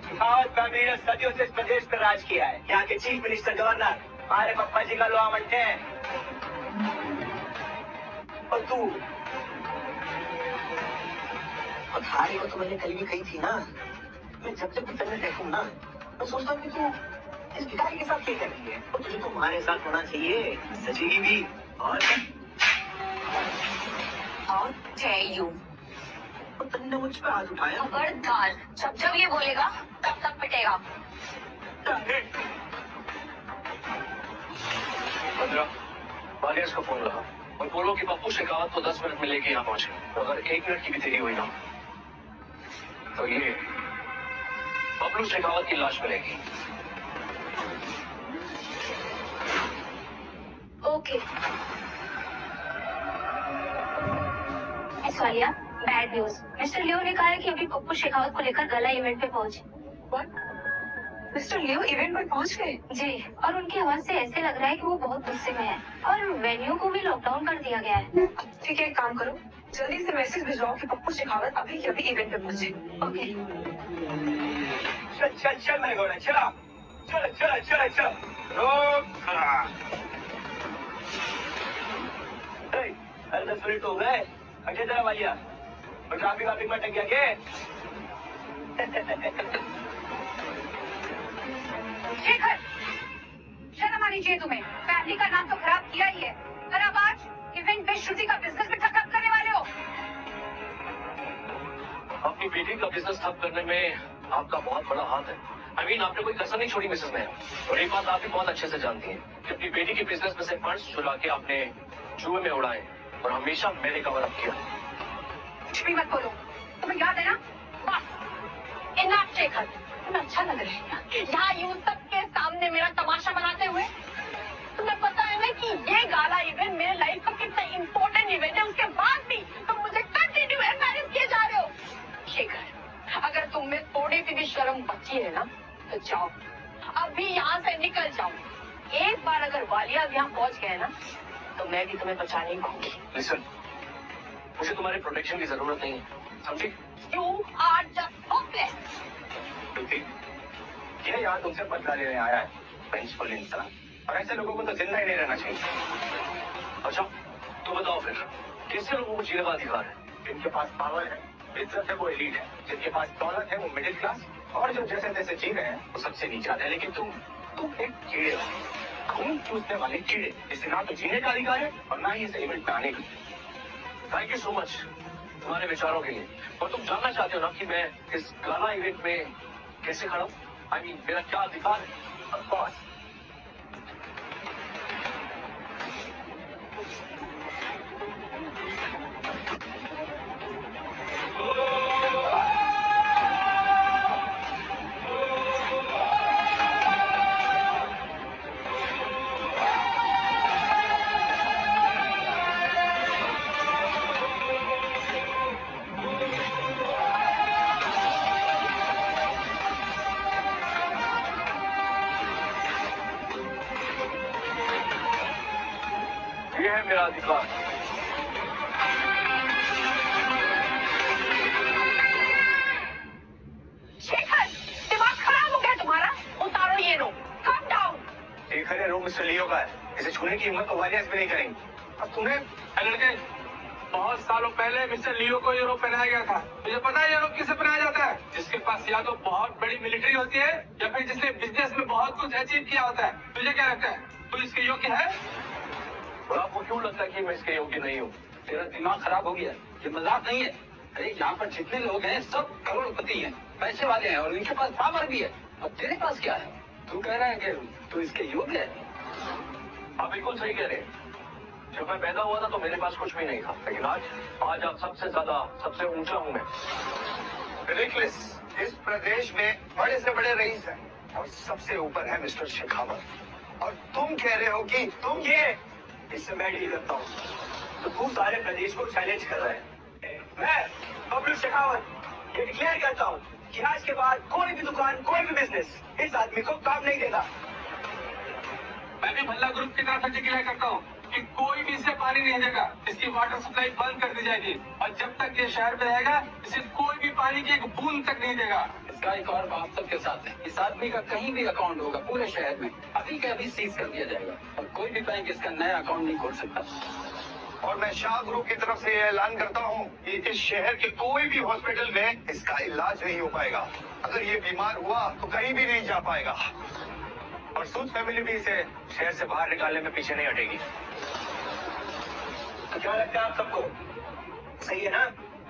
शेखावत फैमिली ने सदियों से इस प्रदेश पर राज किया है। यहाँ के चीफ मिनिस्टर, गवर्नर हमारे पप्पा जी का लोहा मंटे हैं। और तू, और थारी को तो मैंने कल भी कही थी ना, मैं जब जब पिक्चर में देखूँ ना, मैं सोचता हूँ कि तू इस भिखारी के साथ क्या कर रही है, और तुझे तुम्हारे साथ होना चाहिए, सजेगी भी। और How dare you? तो तुमने मुझ पे हाथ उठाया। खबरदार, जब जब ये बोलेगा तब तक पिटेगा। पंद्रह वालियास को फोन लगा और बोलो कि पप्पू शेखावत को 10 मिनट में लेके यहाँ पहुंचे। तो अगर 1 मिनट की भी देरी हुई ना तो ये बबलू शेखावत की लाश मिलेगी। Okay miss Walia, bad news. Mister Leo ने कहा है कि अभी पप्पू शेखावत को लेकर गला इवेंट पे पहुंचे। मिस्टर लियो इवेंट पर पहुंच गए? जी, और उनकी आवाज से ऐसे लग रहा है कि वो बहुत गुस्से में है और वेन्यू को भी लॉकडाउन कर दिया गया है। ठीक है, एक काम करो, जल्दी से मैसेज भिजवाओ कि पप्पू शेखावत अभी के अभी इवेंट पे पहुंचे। ओके। चल चल चल मेरे घोड़े, चला चल चल चल चल। रोक। अरे 10 मिनट हो गए, अच्छे तरह वालिया और ट्रैफिक में अटक गया के? शेखर, शर्म आनी चाहिए तुम्हें। फैमिली का नाम तो खराब किया ही है, और अब आज इवेंट पे श्रुति का बिजनेस भी ठप करने वाले हो। अपनी बेटी का बिजनेस ठप करने में आपका बहुत बड़ा हाथ है। आई मीन आपने कोई कसर नहीं छोड़ी मिसेस मेहरा। और एक बात आप भी बहुत अच्छे से जानती हैं कि अपनी बेटी के बिजनेस में से फंड्स चुरा के आपने जुए में उड़ाए और हमेशा मैंने कवर अप किया। कुछ भी मत बोलो, तुम्हें याद है ना? बस इनफ शेखर, तुम्हें अच्छा लग रहा है यहाँ यूं सबके सामने मेरा तमाशा बनाते हुए? तुम्हें पता है ना कि ये गाला इवेंट मेरे लाइफ का कितना इम्पोर्टेंट इवेंट है, उसके बाद भी तुम मुझे कंटिन्यू एम्बैरेस किए जा रहे हो। शेखर, अगर तुम में थोड़ी सी भी शर्म बची है ना तो जाओ, अभी यहाँ से निकल जाओ। एक बार अगर वालिया यहाँ पहुँच गए ना तो मैं भी तुम्हें बचा नहीं पाऊंगी। लिसन, मुझे तुम्हारे प्रोटेक्शन की जरूरत नहीं है, समझी? You are just hopeless. ये यहाँ तुमसे बदला लेने आया है प्रिंसिपल इंसान, और ऐसे लोगों को तो जिंदा ही नहीं रहना चाहिए। अच्छा तो बताओ फिर कैसे लोगों को जीने का अधिकार है? जिनके पास पावर है, इज्जत है, वो एलीट है। जिनके पास दौलत है वो मिडिल क्लास, और जो जैसे तैसे जी रहे हैं वो सबसे नीचा है। लेकिन तुम एक कीड़े हो, खून चूसने वाले कीड़े, जिससे ना तो जीने का अधिकार है और ना ही इस इवेंट में आने का। थैंक यू सो मच तुम्हारे विचारों के लिए। और तुम जानना चाहते हो ना कि मैं इस गाना इवेंट में कैसे खड़ा हूँ? आई मीन मेरा क्या अधिकार है? Of course. ये है मेरा अधिकार। शेखर, दिमाग खराब हो गया तुम्हारा? उतारो ये रो, calm down। एक है रूम मिस्टर लियो का है, इसे छूने की हिम्मत तो वालियास भी नहीं करेंगे। अब तुम्हें लड़के, बहुत सालों पहले मिस्टर लियो को ये रोब पहनाया गया था। मुझे पता है ये रोब किसे पहनाया जाता है? जिसके पास या तो बहुत बड़ी मिलिट्री होती है या फिर जिसने बिजनेस में बहुत कुछ अचीव किया होता है। तुझे क्या लगता है, तू इसके योग्य है? और आपको क्यों लगता है कि मैं इसके योग्य नहीं हूँ? तेरा दिमाग खराब हो गया, ये मजाक नहीं है। अरे यहाँ पर जितने लोग हैं सब करोड़पति हैं, पैसे वाले हैं और इनके पास पावर भी है। और तेरे पास क्या है? तू कह रहा है कि तू इसके योग्य है? आप बिल्कुल सही कह रहे हैं। जब मैं पैदा हुआ था तो मेरे पास कुछ भी नहीं था, लेकिन आज आप सबसे ज्यादा, सबसे ऊंचा हूँ मैं। रिडिकुलस, इस प्रदेश में बड़े से बड़े रईस हैं और सबसे ऊपर है मिस्टर शेखावत, और तुम कह रहे हो कि तुम ये इससे मैं डील करता हूँ। तो तू सारे प्रदेश को चैलेंज कर रहा है। मैं बबलू शेखावत ये डिक्लेयर करता हूँ कि आज के बाद कोई भी दुकान, कोई भी बिजनेस इस आदमी को काम नहीं देगा। मैं भी भल्ला ग्रुप की तरफ से डिक्लेयर करता हूँ कि कोई भी इसे पानी नहीं देगा। इसकी वाटर सप्लाई बंद कर दी जाएगी और जब तक ये शहर में रहेगा इसे कोई भी पानी की एक बूंद तक नहीं देगा। इसका एक और बात सबके साथ है, इस आदमी का कहीं भी अकाउंट होगा पूरे शहर में अभी के अभी सीज कर दिया जाएगा और कोई भी बैंक इसका नया अकाउंट नहीं खोल सकता। और मैं शाह ग्रुप की तरफ से ये ऐलान करता हूँ कि इस शहर के कोई भी हॉस्पिटल में इसका इलाज नहीं हो पाएगा। अगर ये बीमार हुआ तो कहीं भी नहीं जा पाएगा, और सूद फैमिली भी इसे शहर से बाहर निकालने में पीछे नहीं हटेगी। तो क्या लगता है आप सबको? सही है ना?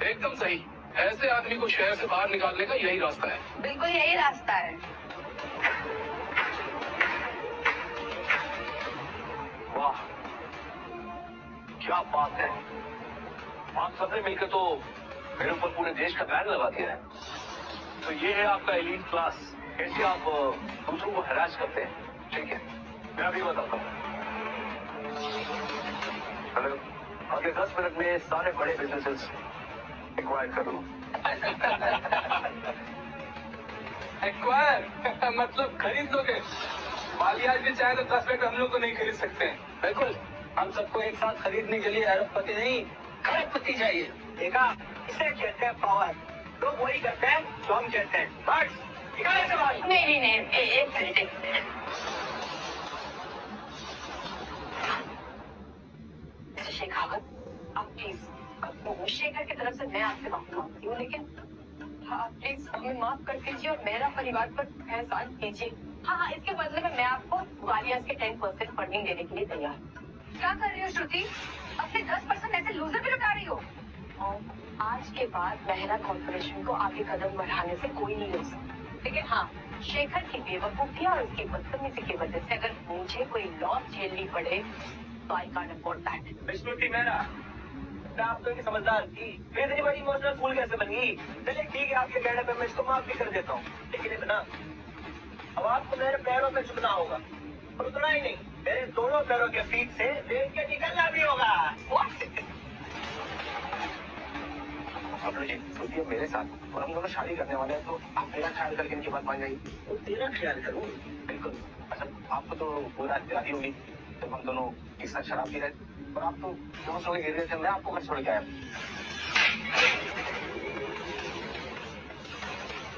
एकदम सही। ऐसे आदमी को शहर से बाहर निकालने का यही रास्ता है। बिल्कुल यही रास्ता है। वाह, क्या बात है। आप सबने मिलकर तो मेरे ऊपर पूरे देश का बैन लगा दिया है। तो ये है आपका एलीट क्लास, कैसे आप दूसरों को हरास करते हैं। ठीक है, मैं अभी बताता हूँ। हेलो, अगले 10 मिनट में सारे बड़े बिजनेसेस एक्वायर कर लो। एक्वायर मतलब खरीद लोगे? मालिया भी चाहे तो 10 मिनट हम लोग को नहीं खरीद सकते हैं। बिल्कुल, हम सबको एक साथ खरीदने के लिए अरबपति नहीं खरबपति चाहिए। देखा, इसे कहते हैं पावर। लोग वही करते हैं जो हम कहते हैं। बस निकाले से बाहर। नहीं, एक मिनट। मिस्टर शेखावत, आप प्लीज, शेखर की तरफ से मैं आपसे माफी मांगती हूँ, लेकिन हाँ प्लीज हमें माफ कर दीजिए और मेरा परिवार पर एहसान कीजिए। हाँ, इसके बदले में मैं आपको वालियास के 10% फंडिंग देने के लिए तैयार हूँ। क्या कर रही हो श्रुति? अपने 10% ऐसे लूजर पे लुटा रही हो। और आज के बाद मेहरा कॉर्पोरेशन को आगे कदम बढ़ाने से कोई नहीं रोक सकता। लेकिन हाँ, शेखर की बेवकूफी और उसकी बदतमीजी की वजह से अगर मुझे कोई लॉस झेलनी पड़े तो आई कांट अफोर्ड दैट। विष्णुति मेरा, मैं आप तो समझदार थी, मैं इतनी बड़ी इमोशनल फूल कैसे बन गई? चलिए ठीक है, आपके कहने पे मैं इसको माफ भी कर देता हूँ, लेकिन इतना अब आपको मेरे पैरों पे झुकना होगा। और उतना ही नहीं, मेरे दोनों पैरों के फीट से देख के निकलना भी होगा। आप जी सोचिए मेरे साथ, और हम दोनों शादी करने वाले हैं, तो आप मेरा ख्याल करके इनकी बात मान जाएगी। तो तेरा ख्याल करूँ? बिल्कुल। अच्छा, आपको तो पूरा दिलाती होगी जब हम दोनों एक साथ शराब पी रहे थे, और आप तो बहुत सोए गिर गए थे, मैं आपको घर छोड़ के आया।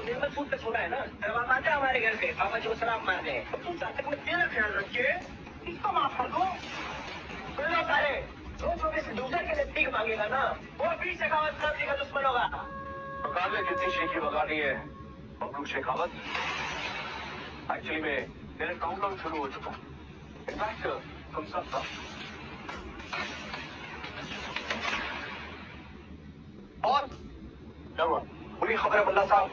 निर्मल फूड पे छोड़ा है ना, जब आप आते हैं हमारे घर पे, पापा जी को शराब मारते हैं, तो तुम चाहते मैं तेरा ख्याल रखे, इसको माफ कर दो। बोलो सारे, जो भी दूसरे के लिए भीख मांगेगा ना, वो भी शेखावत फैमिली का दुश्मन होगा। बता ले कितनी शीखी बगानी है बबलू शेखावत। एक्चुअली में मेरा काउंटडाउन शुरू हो चुका है। इनफैक्ट तुम सब का और क्या हुआ? पूरी खबर है बल्ला साहब,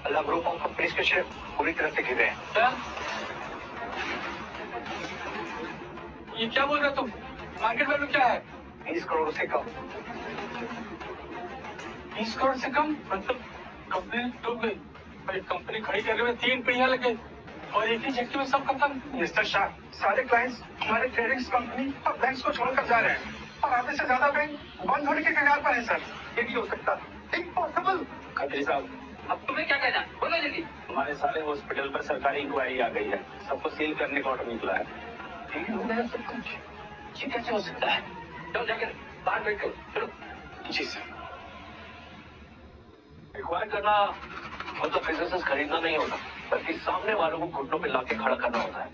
अल्लाह ग्रुप ऑफ कंपनीज के शेयर पूरी तरह से गिरे हैं। क्या? ये क्या बोल रहे तुम? मार्केट वैल्यू क्या है? 20 करोड़ से कम। 20 करोड़ से कम? मतलब कंपनी डूब गई। भाई कंपनी खड़ी करने में 3 पीढ़ियां लगे और एक ही झटके में सब खत्म। मिस्टर शाह, सारे क्लाइंट्स हमारे ट्रेडिंग्स कंपनी और बैंक्स को छोड़कर जा रहे हैं, और आधे से ज्यादा बैंक बंद होने के कगार पर है सर। ये नहीं हो सकता, इम्पॉसिबल। खत्री साहब, अब तुम्हें क्या कहना? बोलो जल्दी। हमारे सारे हॉस्पिटल पर सरकारी इंक्वायरी आ गई है, सबको सील करने का ऑर्डर निकला है। ठीक है सब कुछ, ये कैसे हो सकता है? चलो जाकर बाहर बैठ कर, चलो। जी सर। एक्वायर करना मतलब बिजनेसेस खरीदना नहीं होता, बल्कि सामने वालों को घुटनों पे लाके खड़ा करना होता है।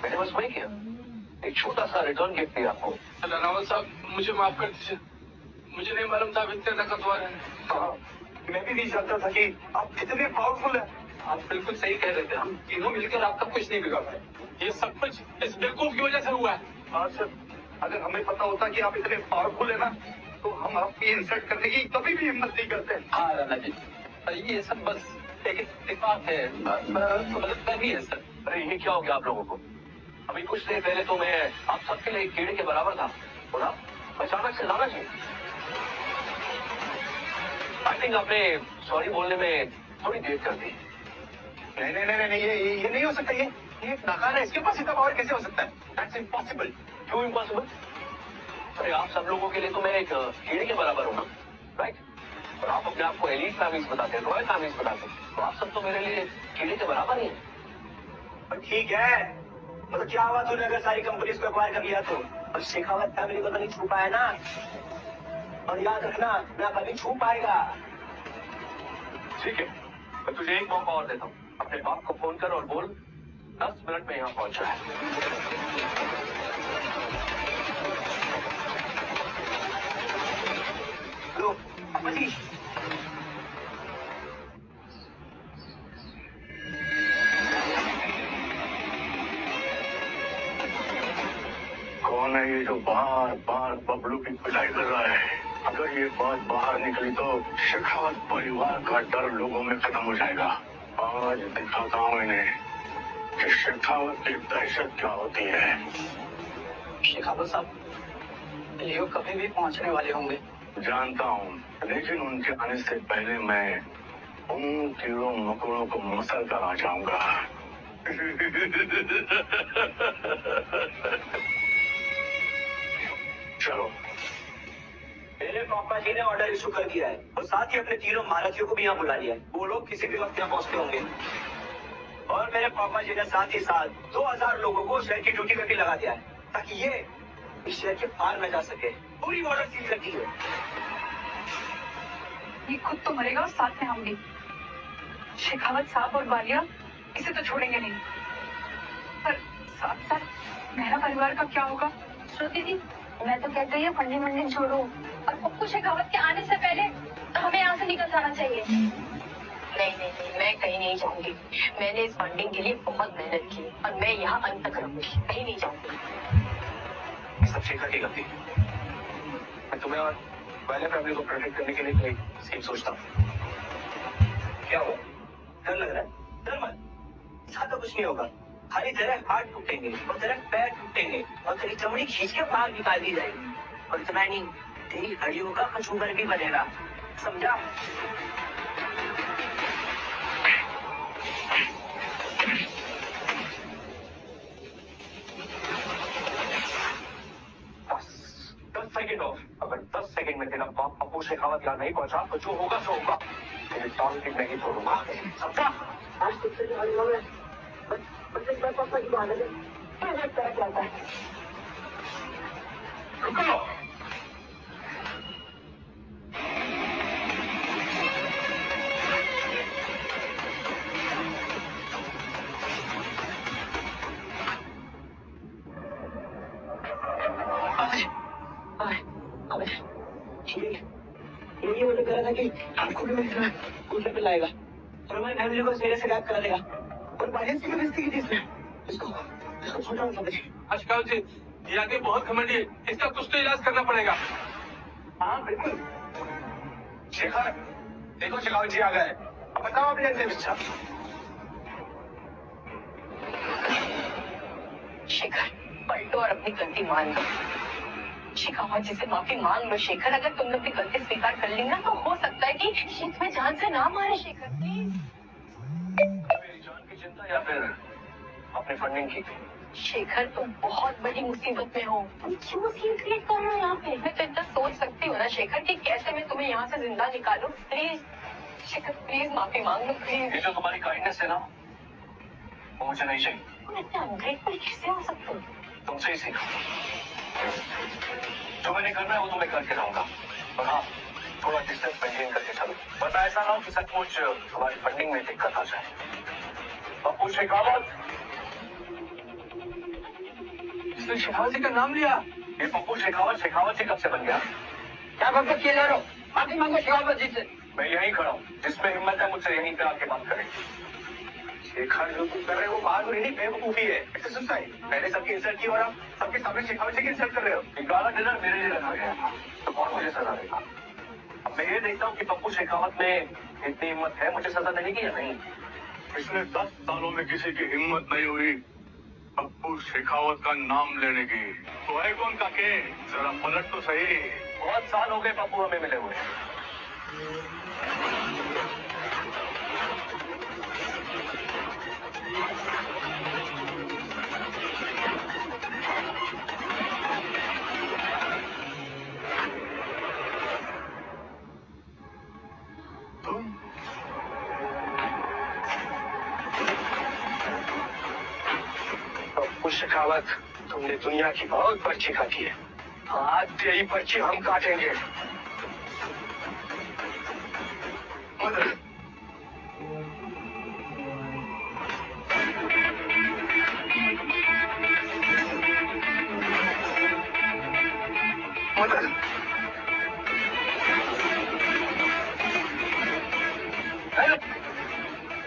मैंने बस वही किया, एक छोटा सा रिटर्न गिफ्ट दिया आपको। रावल साहब, मुझे माफ कर दीजिए, मुझे नहीं मालूम था इतने ताकतवर है। हाँ, मैं भी नहीं जानता था कि आप इतने पावरफुल हैं। आप बिल्कुल सही कह रहे थे, हम तीनों मिलकर आपका कुछ नहीं बिगाड़ पाए। ये सब कुछ इस बेवकूफ की वजह से हुआ है। हाँ सर, अगर हमें पता होता कि आप इतने पावरफुल है ना, तो हम आपकी इंसल्ट करने की कभी भी हिम्मत नहीं करते। हाँ राणा जी, ये सब बस एक इत्तेफाक है, गलतफहमी है सर। अरे ये क्या हो गया आप लोगों को? अभी कुछ देर पहले तो मैं आप सबके लिए एक कीड़े के बराबर था, और अब अचानक से लाना चाहिए। आई थिंक आपने सॉरी बोलने में थोड़ी देर कर दी। नहीं नहीं नहीं नहीं, ये नहीं हो सकता। ये एक नाकान है, इसके पास इतना पावर कैसे हो सकता है? That's impossible. क्यों इम्पॉसिबल? अरे आप सब लोगों के लिए तो मैं एक कीड़े के बराबर हूँ ना, राइट? और आप अपने आप को एलीट फैमिलीज बताते हैं, रॉयल फैमिलीज बताते हैं, तो आप सब तो मेरे लिए कीड़े के बराबर ही हैं। ठीक है, मतलब क्या हुआ तूने अगर सारी कंपनीज को एक्वायर कर लिया तो? और शेखावत फैमिली को तो नहीं छू पाया ना, और याद रखना ना कभी छू पाएगा। ठीक है, मैं तुझे एक मौका और देता हूँ, अपने बाप को फोन कर और बोल 10 मिनट में यहाँ पहुंचा है। लो पापा जी, कौन है ये जो बार बार बबलू की पिटाई कर रहा है? अगर ये बात बाहर निकली तो शेखावत परिवार का डर लोगों में खत्म हो जाएगा। आज दिखाता हूँ इन्हें कि शेखावत की दहशत क्या होती है। शेखावत साहब, लियो कभी भी पहुंचने वाले होंगे। जानता हूँ, लेकिन उनके आने से पहले मैं उन कीड़ों मकोड़ों को मसल कर आ जाऊंगा। चलो। मेरे पापा जी ने ऑर्डर इशू कर दिया है और साथ ही अपने तीनों महारथियों को भी यहाँ बुला लिया है। वो लोग किसी भी वक्त यहाँ पहुंचते होंगे। और मेरे पापा जी ने साथ ही साथ 2000 लोगों को शहर की ड्यूटी पे भी लगा दिया है ताकि ये इस शहर के पार न जा सके। पूरी बॉर्डर सील रखी है। ये खुद तो मरेगा और साथ में हम भी। शेखावत साहब और बालिया इसे तो छोड़ेंगे नहीं, पर साथ साथ मेरा परिवार का क्या होगा? श्रुति जी, मैं तो कहती हूँ फंडिंग वंडिंग छोड़ो और पप्पू शेखावत के आने से पहले हमें यहाँ से निकल जाना चाहिए। नहीं, मैं कहीं नहीं जाऊंगी। मैंने इस फंडिंग के लिए बहुत मेहनत की और मैं यहाँ अंत तक रहूंगी, कहीं नहीं जाऊंगी। सब शेखर की गलती। मैं तुम्हें और वाले फैमिली को प्रोटेक्ट करने के लिए कोई स्कीम सोचता हूँ। क्या हुआ? डर लग रहा है? डर मत, ज्यादा कुछ नहीं होगा। खाली तेरे हाथ टूटेंगे और तेरे पैर टूटेंगे और तेरी चमड़ी खींच के बाहर निकाल दी जाएगी। और इतना नहीं, तेरी हड्डियों का कचूबर भी बनेगा, समझा? दस सेकेंड और अगर 10 सेकेंड में तेरा बाप पप्पू शेखावत यहाँ नहीं पहुंचा तो जो होगा सो होगा। तेरे टांग की नहीं छोड़ूंगा, समझा? आज तुझसे जो हाल है, बस एक बार पापा की बात है, फिर देखता है क्या होता है। रुको। ये मुझे कह रहा था कि आपको भी मेरी तरह कूलर पे लाएगा और हमारी फैमिली को मेरे से गायब करा देगा और बारिश की भी बेइज्जती की थी इसने। इसको छोटा मत समझिए। शेखावत जी, ये आगे बहुत घमंडी है, इसका कुछ तो इलाज करना पड़ेगा। हाँ बिल्कुल। शेखर, देखो शेखावत जी आ गए। अब बताओ अपने अंतिम इच्छा। शेखर, पलटो और अपनी गलती मान लो। शेखावत जी से माफी मांग लो। शेखर, अगर तुमने अपनी गलती स्वीकार कर ली ना तो हो सकता है कि शीत में जान से ना मारे। शेखर प्लीज। मेरी जान की चिंता या फिर अपने फंडिंग की? शेखर, तुम बहुत बड़ी मुसीबत में हो। तुम क्यों सीन क्रिएट कर रहे हो यहाँ पे? मैं तो इतना सोच सकती हूँ ना शेखर कि कैसे मैं तुम्हें यहाँ से जिंदा निकालूं। प्लीज शेखर, प्लीज माफी मांग लो प्लीज। ये जो तुम्हारी काइंडनेस है ना, वो मुझे नहीं चाहिए। तुम इतने अनग्रेटफुल कैसे हो सकते हो? तुमसे ही सीखा। जो मैंने करना है वो तो मैं करके रहूंगा, और हाँ, थोड़ा डिस्टेंस मेंटेन करके चलो, वरना ऐसा ना हो कि सचमुच हमारी फंडिंग में दिक्कत आ जाए। पप्पू शेखावत, इसने शेखावत जी का नाम लिया। ये पप्पू शेखावत शेखावत जी कब से बन गया? क्या बकवास किए जा रहे हो? माफी मांगो शेखावत जी से। मैं यहीं खड़ा हूँ, जिसमें हिम्मत है मुझसे यहीं पे आके बात करें। शेखर, जो तुम कर रहे हो वो बहादुरी नहीं, बेवकूफी है। इससे सुसाइड। पहले सबकी इंसल्ट की और अब सबके सामने शेखावत जी की इंसल्ट कर रहे हो। एक गाला डिनर मेरे लिए रखा गया था, तो कौन मुझे सजा देगा? अब मैं ये देखता हूँ कि पप्पू शेखावत में इतनी हिम्मत है मुझे सजा देने की या नहीं। पिछले 10 सालों में किसी की हिम्मत नहीं हुई पप्पू शेखावत का नाम लेने की। तो है कौन काके? जरा पलट तो सही। बहुत साल हो गए पप्पू हमें मिले हुए। तुम पप्पू शेखावत, तुमने दुनिया की बहुत पर्ची काटी है, आज यही पर्ची हम काटेंगे। मदर, मदर,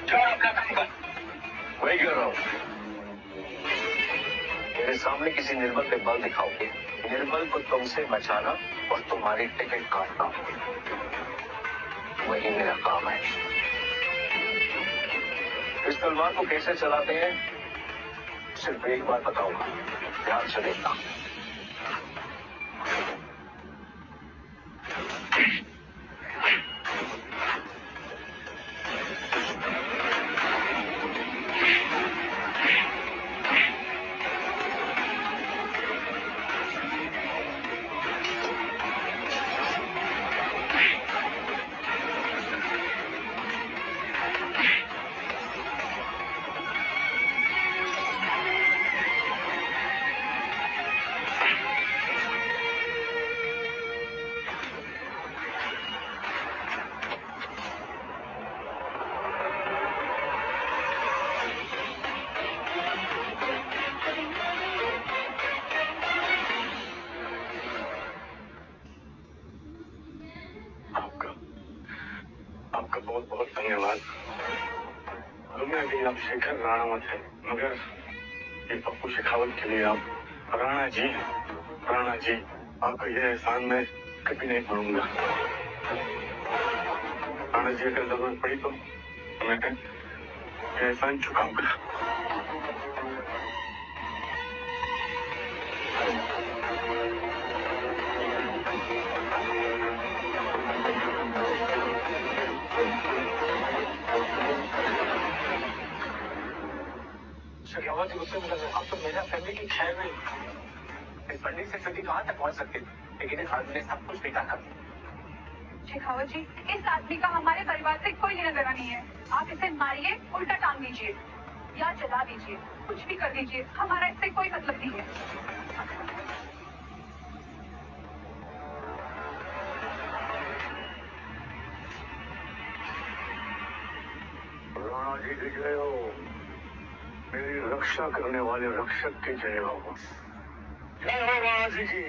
जाओ अपना काम कर। वही कर रहा हूँ। मेरे सामने किसी निर्बल पे बल दिखाओगे, निर्बल को तुमसे बचाना और तुम्हारी टिकट काटना, वही मेरा काम है। इस तलवार को कैसे चलाते हैं सिर्फ एक बार बताऊंगा, ध्यान से देखना। आपका बहुत बहुत धन्यवाद। दुनिया के आप शेखर राणावत है, मगर ये पप्पू शेखावत के लिए आप राणा जी, आपका यह एहसान मैं कभी नहीं भूलूंगा। राणा जी, अगर जरूरत पड़ी तो मैं ये एहसान चुकाऊंगा। शेखावत जी, उससे मिला अब तो मेरा फैमिली की खैर नहीं। इस पंडित से स्थिति कहाँ तक पहुँच सकती, लेकिन इस आदमी ने सब कुछ देखा था। शेखावत जी, इस आदमी का हमारे परिवार से कोई लेना देना नहीं है। आप इसे मारिए, उल्टा टांग दीजिए या जला दीजिए, कुछ भी कर दीजिए, हमारा इससे कोई मतलब नहीं है। राणा जी की जय हो, मेरी रक्षा करने वाले रक्षक की जय हो। जय हो राणा जी की।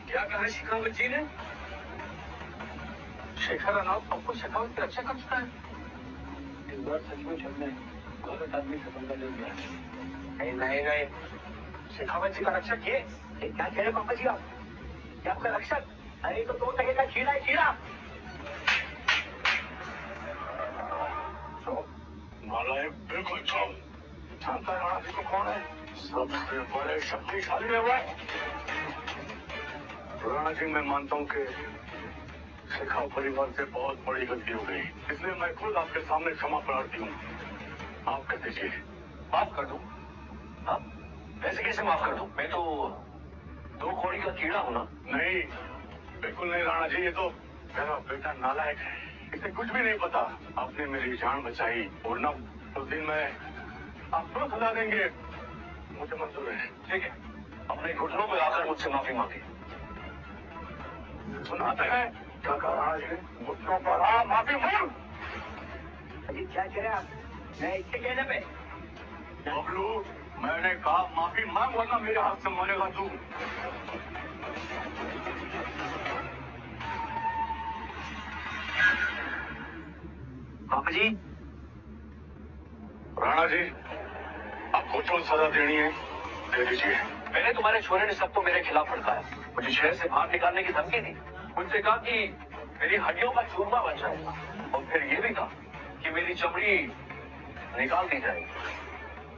क्या कहा शेखावत जी ने? शेखर राणावत पप्पू शेखावत की रक्षा कर चुका है। इस बार सचमुच हमने गलत आदमी से पंगा ले लिया। नहीं, शेखावत जी का रक्षक ये क्या कह रहे पापा जी आप? क्या आपका रक्षक? अरे तो 2 टके का खीरा है, खीरा। नालायक, बिल्कुल चौल। जानता है राणा जी को कौन है? सबसे बड़े शक्तिशाली है वो। राणा जी, मैं मानता हूँ कि शेखाव परिवार से बहुत बड़ी गलती हो गई, इसलिए मैं खुद आपके सामने क्षमा प्रार्थी हूँ। माफ कर दीजिए। माफ कर दूं? हाँ, वैसे कैसे माफ कर दूं? मैं तो 2 कौड़ी का कीड़ा हूं ना। नहीं, बिल्कुल नहीं राणा जी, ये तो मेरा बेटा नालायक है, इसे कुछ भी नहीं पता। आपने मेरी जान बचाई और न उस दिन मैं आप तुरंत सजा देंगे, मुझे मंजूर है। ठीक है, अपने घुटनों पे आकर मुझसे माफी मांगी। सुनाते हैं क्या कहा राणा जी ने? घुटनों पर आ, माफी मांग। अजी क्या कह रहे हैं आप? मैं इसके कहने पे? बबलू, मैंने कहा माफी मांग, वरना मेरे हाथ से मरेगा तू। पापा जी, राणा जी, आपको जो सजा देनी है दे दीजिए। मैंने तुम्हारे छोरे ने सबको मेरे खिलाफ भड़काया, मुझे शहर से बाहर निकालने की धमकी दी, मुझसे कहा कि मेरी हड्डियों का चूरमा बन जाएगा, और फिर ये भी कहा कि मेरी चमड़ी निकाल दी जाएगी।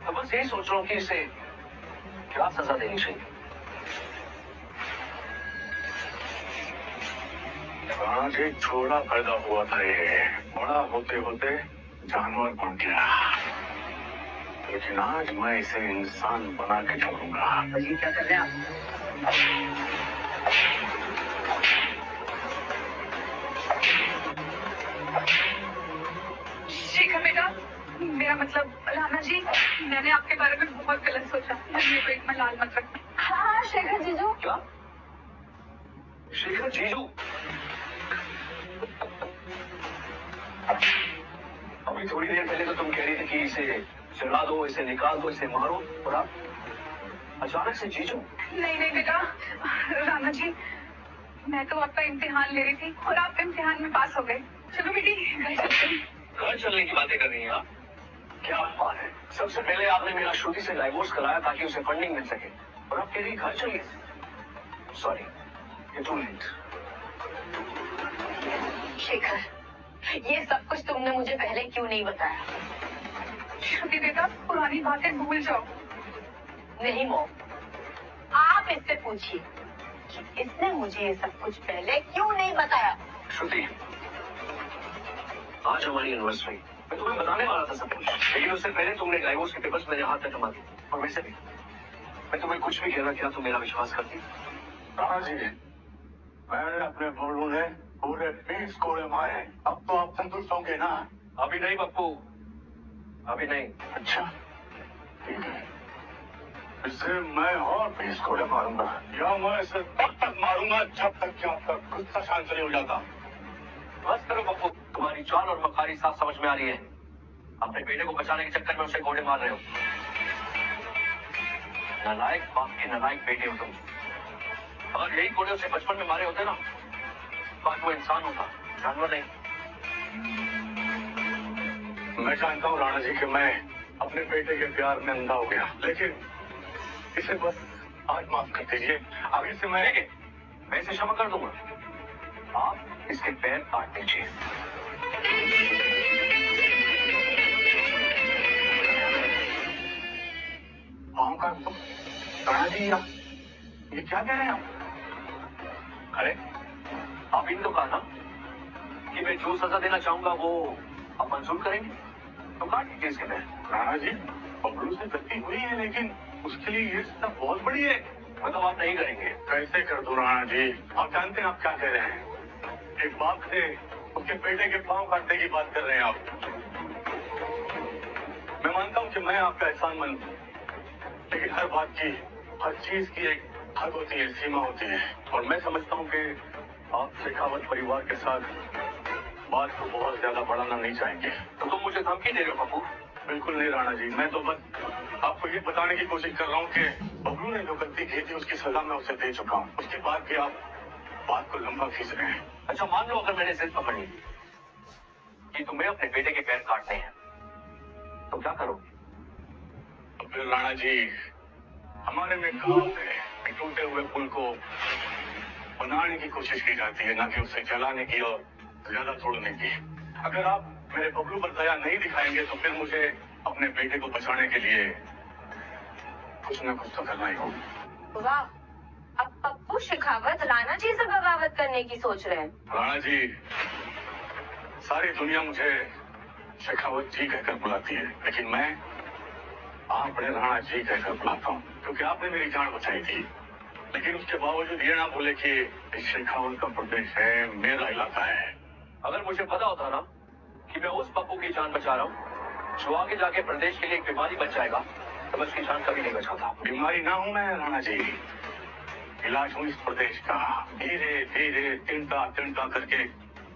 तो बस यही सोच रहा हूँ कि इसे क्या सजा देनी चाहिए। राणा जी, छोटा पैदा हुआ था ये, बड़ा होते होते जानवर बन गया, लेकिन आज मैं इसे इंसान बना के छोड़ूंगा। अजी क्या कर रहे हैं आप? शेखर बेटा, मेरा मतलब राणा जी, मैंने आपके बारे में बहुत गलत सोचा, मेरे को इतना लाल मत रखना। हाँ शेखर जीजू। क्या? शेखर जीजू? अभी थोड़ी देर पहले तो तुम कह रही थी कि इसे जला दो, इसे निकाल दो, इसे मारो, और आप अचानक से जीजू? नहीं बेटा, राणा जी, मैं तो आपका इम्तिहान ले रही थी और आप इम्तिहान में पास हो गए। चलो बेटी, घर चलते हैं। घर चलने की बातें कर रही हैं आप? क्या बात है। सबसे पहले आपने मेरा श्रुति से डाइवोर्स कराया ताकि उसे फंडिंग मिल सके, और अब तेरी घर चाहिए। सॉरी, ये टू लेट। शेखर, ये सब कुछ तुमने मुझे पहले क्यों नहीं बताया? श्रुति बेटा, पुरानी बातें भूल जाओ। नहीं मॉम, आप इससे पूछिए कि इसने मुझे ये सब कुछ पहले क्यों नहीं बताया। श्रुति, आज हमारी एनिवर्सरी, मैं तुम्हें बताने वाला था सब कुछ, लेकिन उससे पहले तुमने डाइवोर्स के पेपर्स मेरे हाथ में थमा दिए। और वैसे भी मैं तुम्हें कुछ भी कहना, क्या तुम मेरा विश्वास करती? राणा जी, मैंने अपने बबलू ने पूरे 20 कोड़े मारे, अब तो आप संतुष्ट होंगे ना? अभी नहीं पप्पू, अभी नहीं। अच्छा, ठीक है, इससे मैं और 20 कोड़े मारूंगा, या मैं इसे तब तक मारूंगा जब तक कि आपका गुस्सा शांत नहीं हो जाता। बस करो पप्पू, तुम्हारी चाल और मक्कारी साफ समझ में आ रही है। अपने बेटे को बचाने के चक्कर में उसे घोड़े मार रहे हो। नालायक बाप के नालायक बेटे हो तुम। अगर यही घोड़े उसे बचपन में मारे होते ना, तो आज वो इंसान होता, जानवर नहीं। मैं जानता हूँ राणा जी कि मैं अपने बेटे के प्यार में अंधा हो गया, लेकिन इसे बस आज माफ कर दीजिए। आगे से मैं इसे क्षमा कर दूंगा। आप इसके पैर काट दीजिए। राणा जी, ये क्या कह रहे हैं आप? अरे, आप इन तो कहा ना कि मैं जो सजा देना चाहूंगा वो आप मंजूर करेंगे, तो काट दीजिए इसके पैर। राणा जी, बबलू से गलती हुई है, लेकिन उसके लिए ये सजा बहुत बड़ी है। मतलब आप नहीं करेंगे? कैसे कर दूं राणा जी? आप जानते हैं आप क्या कह रहे हैं? एक बाप से उसके बेटे के पांव काटने की बात कर रहे हैं आप। मैं मानता हूं कि मैं आपका एहसानमंद हूं, लेकिन हर बात की, हर चीज की एक हद होती है, सीमा होती है, और मैं समझता हूं कि आप शेखावत परिवार के साथ बात को बहुत ज्यादा बढ़ाना नहीं चाहेंगे। तो तुम मुझे धमकी दे रहे हो पप्पू? बिल्कुल नहीं राणा जी, मैं तो बस आपको ये बताने की कोशिश कर रहा हूँ कि बबलू ने जो गलती की थी उसकी सजा मैं उसे दे चुका हूँ। उसके बाद भी आप बात को लंबा खींच रहे हैं। अच्छा, मान लो अगर मैंने जिद पकड़ ली कि तुम्हें अपने बेटे के पैर काटने हैं, तो क्या करोगे? तो फिर राणा जी, हमारे में कहावत है कि टूटे हुए पुल को बनाने की कोशिश की जाती है, ना कि उसे जलाने की और ज्यादा तोड़ने की। अगर आप मेरे बबलू पर दया नहीं दिखाएंगे तो फिर मुझे अपने बेटे को बचाने के लिए कुछ न कुछ तो करना ही होगा। वाह, अब पप्पू शेखावत राणा जी से बगावत करने की सोच रहे हैं। राणा जी, सारी दुनिया मुझे शेखावत जी कहकर बुलाती है, लेकिन मैं आपने राणा जी कहकर बुलाता हूँ, क्योंकि आपने मेरी जान बचाई थी। लेकिन उसके बावजूद ये ना बोले कि इस शेखावत का प्रदेश है, मेरा इलाका है। अगर मुझे पता होता ना कि मैं उस पप्पू की जान बचा रहा हूँ जो आगे जाके प्रदेश के लिए एक बीमारी बच जाएगा, तो मैं उसकी जान कभी नहीं बचाता। बीमारी ना हूं मैं राणा जी, इलाज हूँ इस प्रदेश का। धीरे धीरे तिनका तिनका करके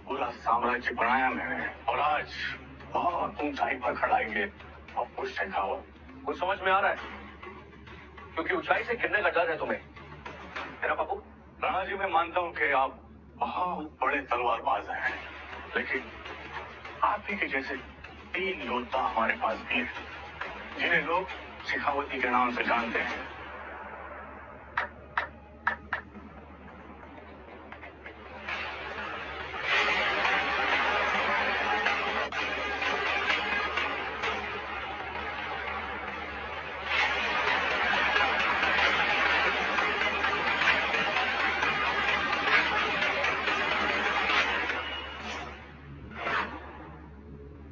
पूरा साम्राज्य बनाया मैंने, और आज बहुत ऊंचाई पर खड़ा है पप्पू शेखावत। कुछ समझ में आ रहा है? क्योंकि ऊंचाई से गिरने का डर है तुम्हें, मेरा पप्पू। राणा जी, मैं मानता हूँ कि आप बहुत बड़े तलवारबाज हैं, लेकिन आप ही के जैसे 3 योद्धा हमारे पास भी हैं, जिन्हें लोग शेखावती के नाम से जानते हैं।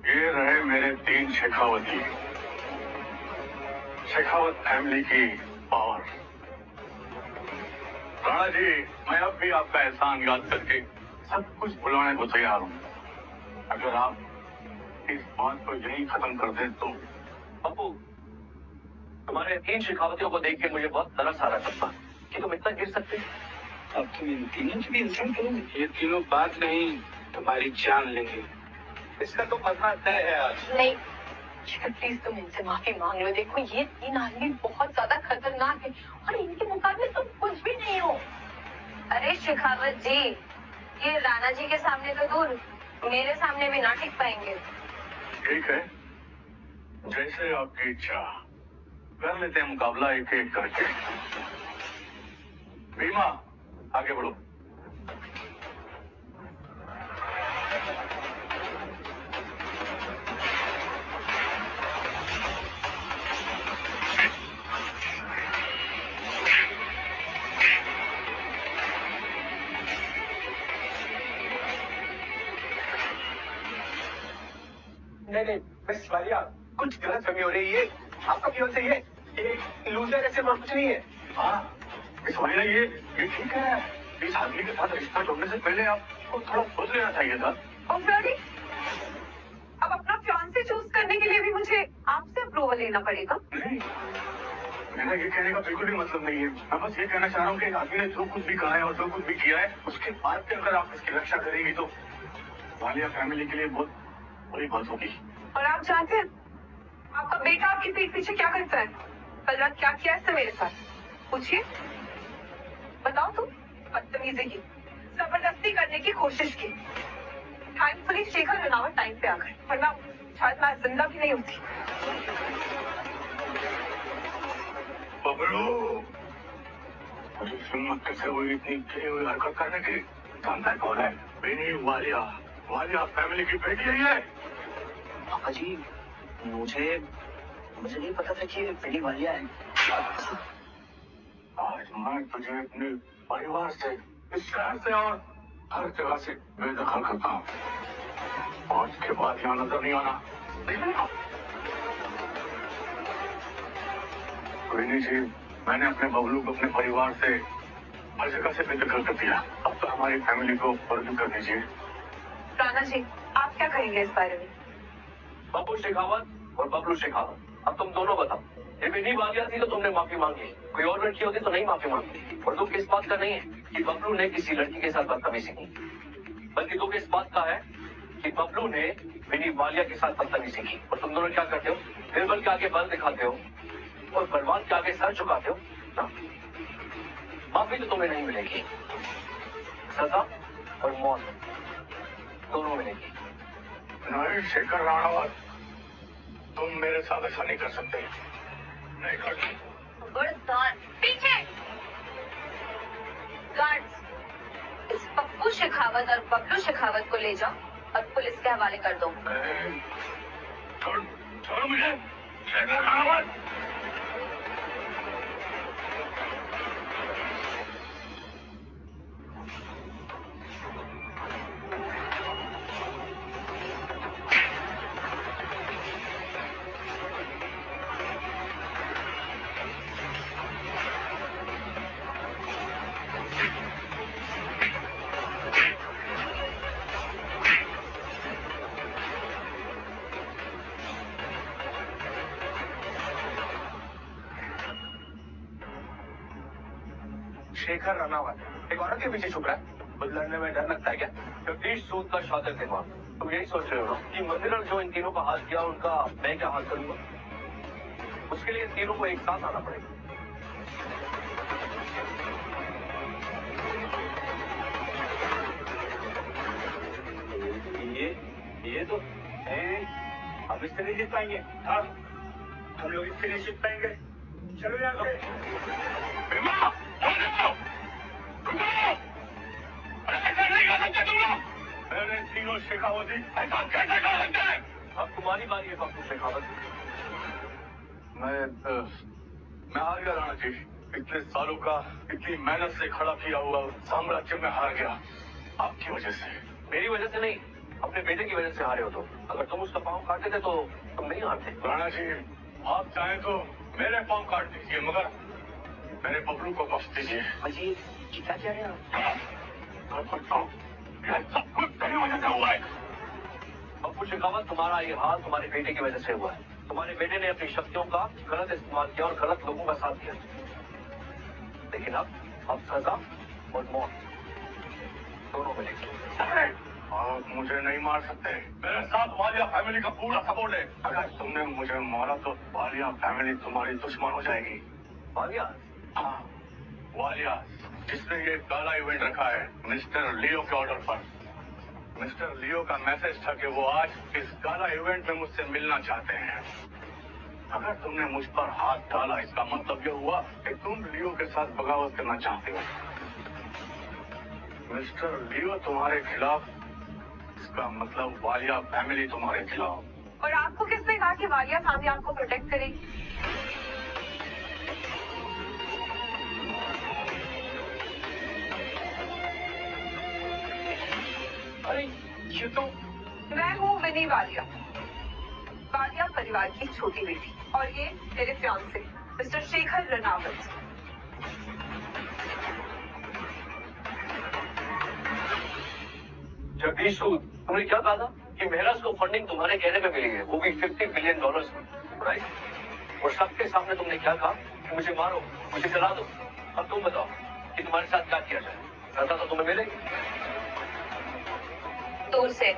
ये रहे मेरे 3 शेखावती, शेखावत फैमिली की पावर। राणा जी, मैं अब भी आपका एहसान याद करके सब कुछ भुलाने को तैयार हूँ। अगर आप इस बात को यहीं खत्म कर दें तो। पप्पू, तुम्हारे 3 शेखावतियों को देख के मुझे बहुत तरस आ रहा था कि तुम इतना गिर सकते। अब तुम इन तीनों से भी इंसल्ट करोगे? ये तीनों बात नहीं, तुम्हारी जान लेंगे। इसका तो पता तय है आज। नहीं प्लीज, तुम इनसे माफी मांग लो। देखो, ये 3 आदमी बहुत ज्यादा खतरनाक है और इनके मुकाबले तुम कुछ भी नहीं हो। अरे शेखावत जी, ये राणा जी के सामने तो दूर, मेरे सामने भी ना टिक पाएंगे। ठीक है, जैसे आपकी इच्छा, कर लेते हैं मुकाबला एक एक करके। बीमा, आगे बढ़ो। नहीं मिस वालिया, कुछ गलत फहमी हो रही है। आपका केवल से ये लूजर ऐसे और कुछ नहीं है। हाँ, इस वालिया ये ठीक है। इस आदमी के साथ रिश्ता जोड़ने से पहले आपको थोड़ा सोच लेना चाहिए था। और फिर अब अपना फियांसे चूज करने के लिए भी मुझे आपसे अप्रूवल लेना पड़ेगा। नहीं, मेरा ये कहने का बिल्कुल भी मतलब नहीं है। मैं बस ये कहना चाह रहा हूँ कि आदमी ने जो कुछ भी कहा है और जो कुछ भी किया है, उसके बाद भी अगर आप इसकी रक्षा करेंगी तो वालिया फैमिली के लिए बहुत बुरी बात होगी। और आप जानते हैं आपका बेटा आपकी पीठ पीछे क्या करता है? कल रात क्या किया इसने मेरे साथ? पूछिए, बताओ तुम। बदतमीजी की, जबरदस्ती करने की कोशिश की। थैंकफुली शेखर रनावत टाइम पे आ गए, वरना शायद मैं जिंदा भी नहीं होती। बबलू, मुझे हिम्मत कैसे हुई इतनी गिरी हुई हरकत करने की? जानता है कौन है? बेनी वालिया, वालिया फैमिली की बेटी है ये। पापा जी, मुझे नहीं पता था कि ये बेनी वालिया है। आज मैं तुझे अपने परिवार से, इस शहर से और हर जगह से बेदखल करता हूँ। आज के बाद यहाँ नजर नहीं आना। बेनी जी, मैंने अपने बबलू को अपने परिवार से हर जगह से बेदखल कर दिया। अब तो हमारी फैमिली को फर्ज कर दीजिए। राणा जी, आप क्या कहेंगे इस बारे में? बब्बू शेखावत और बबलू शेखावत, अब तुम दोनों बताओ। ये बेनी वालिया थी तो तुमने माफी मांगी, कोई और लड़की होती तो नहीं माफी मांगी। और दुख इस बात का नहीं है कि बबलू ने किसी लड़की के साथ बदतमीजी की, बल्कि दुख इस बात का है कि बबलू ने बेनी वालिया के साथ बदतमीजी की। और तुम दोनों क्या करते हो? बिरबल के आगे बल दिखाते हो और बलवान के आगे सर झुकाते हो ना। माफी तो तुम्हें नहीं मिलेगी, सजा और मौत दोनों मिलेगी। नहीं शेखर राणावत, तुम मेरे साथ ऐसा नहीं कर सकते। नहीं कर सकते। गुड़दान पीछे। गार्ड्स, इस पप्पू शेखावत और बबलू शेखावत को ले जाओ और पुलिस के हवाले कर दो। छोड़ मुझे, शेखर राणावत। शेखर रनावत एक औरत के पीछे छुप रहा है। बदलने में डर लगता है क्या? जगदीश सूद का शातिर दिमाग, तुम यही सोच रहे हो ना कि मंदिर जो इन तीनों का हाल किया उनका मैं क्या हाल करूंगा? उसके लिए इन तीनों को एक साथ आना पड़ेगा। ये तो हम इससे नहीं जीत पाएंगे। हाँ, हम लोग इससे नहीं जीत पाएंगे। चलो यहाँ से। ऐसा नहीं कर सकते तुम लोग। मैंने तीनों शेखावती ऐसा कैसे कर सकते हैं? अब तुम्हारी बारी है बब्लू शेखावत। मैं हार गया राणा जी। इतने सालों का, इतनी मेहनत से खड़ा किया हुआ साम्राज्य में हार गया आपकी वजह से। मेरी वजह से नहीं, अपने बेटे की वजह से हारे हो तुम। अगर तुम उसका पाँव काटते थे तो तुम नहीं हारते। राणा जी, आप चाहें तो मेरे पाँव काट दीजिए, मगर मेरे बबलू को बख्श दीजिए। अजी, क्या कह रहे हैं आप? सब कुछ तेरी वजह से हुआ है। बब्बू शेखावत, तुम्हारा ये हाल तुम्हारे बेटे की वजह से हुआ है। तुम्हारे बेटे ने अपनी शक्तियों का गलत इस्तेमाल किया और गलत लोगों का साथ दिया। लेकिन अब सजा और मौत दोनों मिलेगी। आप मुझे नहीं मार सकते। मेरे साथ वालिया फैमिली का पूरा सपोर्ट है। अगर तुमने मुझे मारा तो वालिया फैमिली तुम्हारी दुश्मन हो जाएगी। वालिया? हाँ, वालिया, जिसने ये काला इवेंट रखा है मिस्टर लियो के ऑर्डर पर। मिस्टर लियो का मैसेज था कि वो आज इस काला इवेंट में मुझसे मिलना चाहते हैं। अगर तुमने मुझ पर हाथ डाला इसका मतलब यह हुआ कि तुम लियो के साथ बगावत करना चाहते हो। मिस्टर लियो तुम्हारे खिलाफ, इसका मतलब वालिया फैमिली तुम्हारे खिलाफ। और आपको किसने कहा कि वालिया फैमिली आपको प्रोटेक्ट करेगी? अरे ये तो मैं हूँ विनी वालिया, वालिया परिवार की छोटी बेटी, और ये मेरे फियांसे मिस्टर शेखर रनावत। जगदीश, तुमने क्या कहा था कि महराज को फंडिंग तुम्हारे कहने पे मिली है, वो भी $50 बिलियन, राइट? और सबके सामने तुमने क्या कहा कि मुझे मारो, मुझे जला दो। अब तुम बताओ कि तुम्हारे साथ क्या किया जाए? सजा तो तुम्हें मिलेगी। दूर से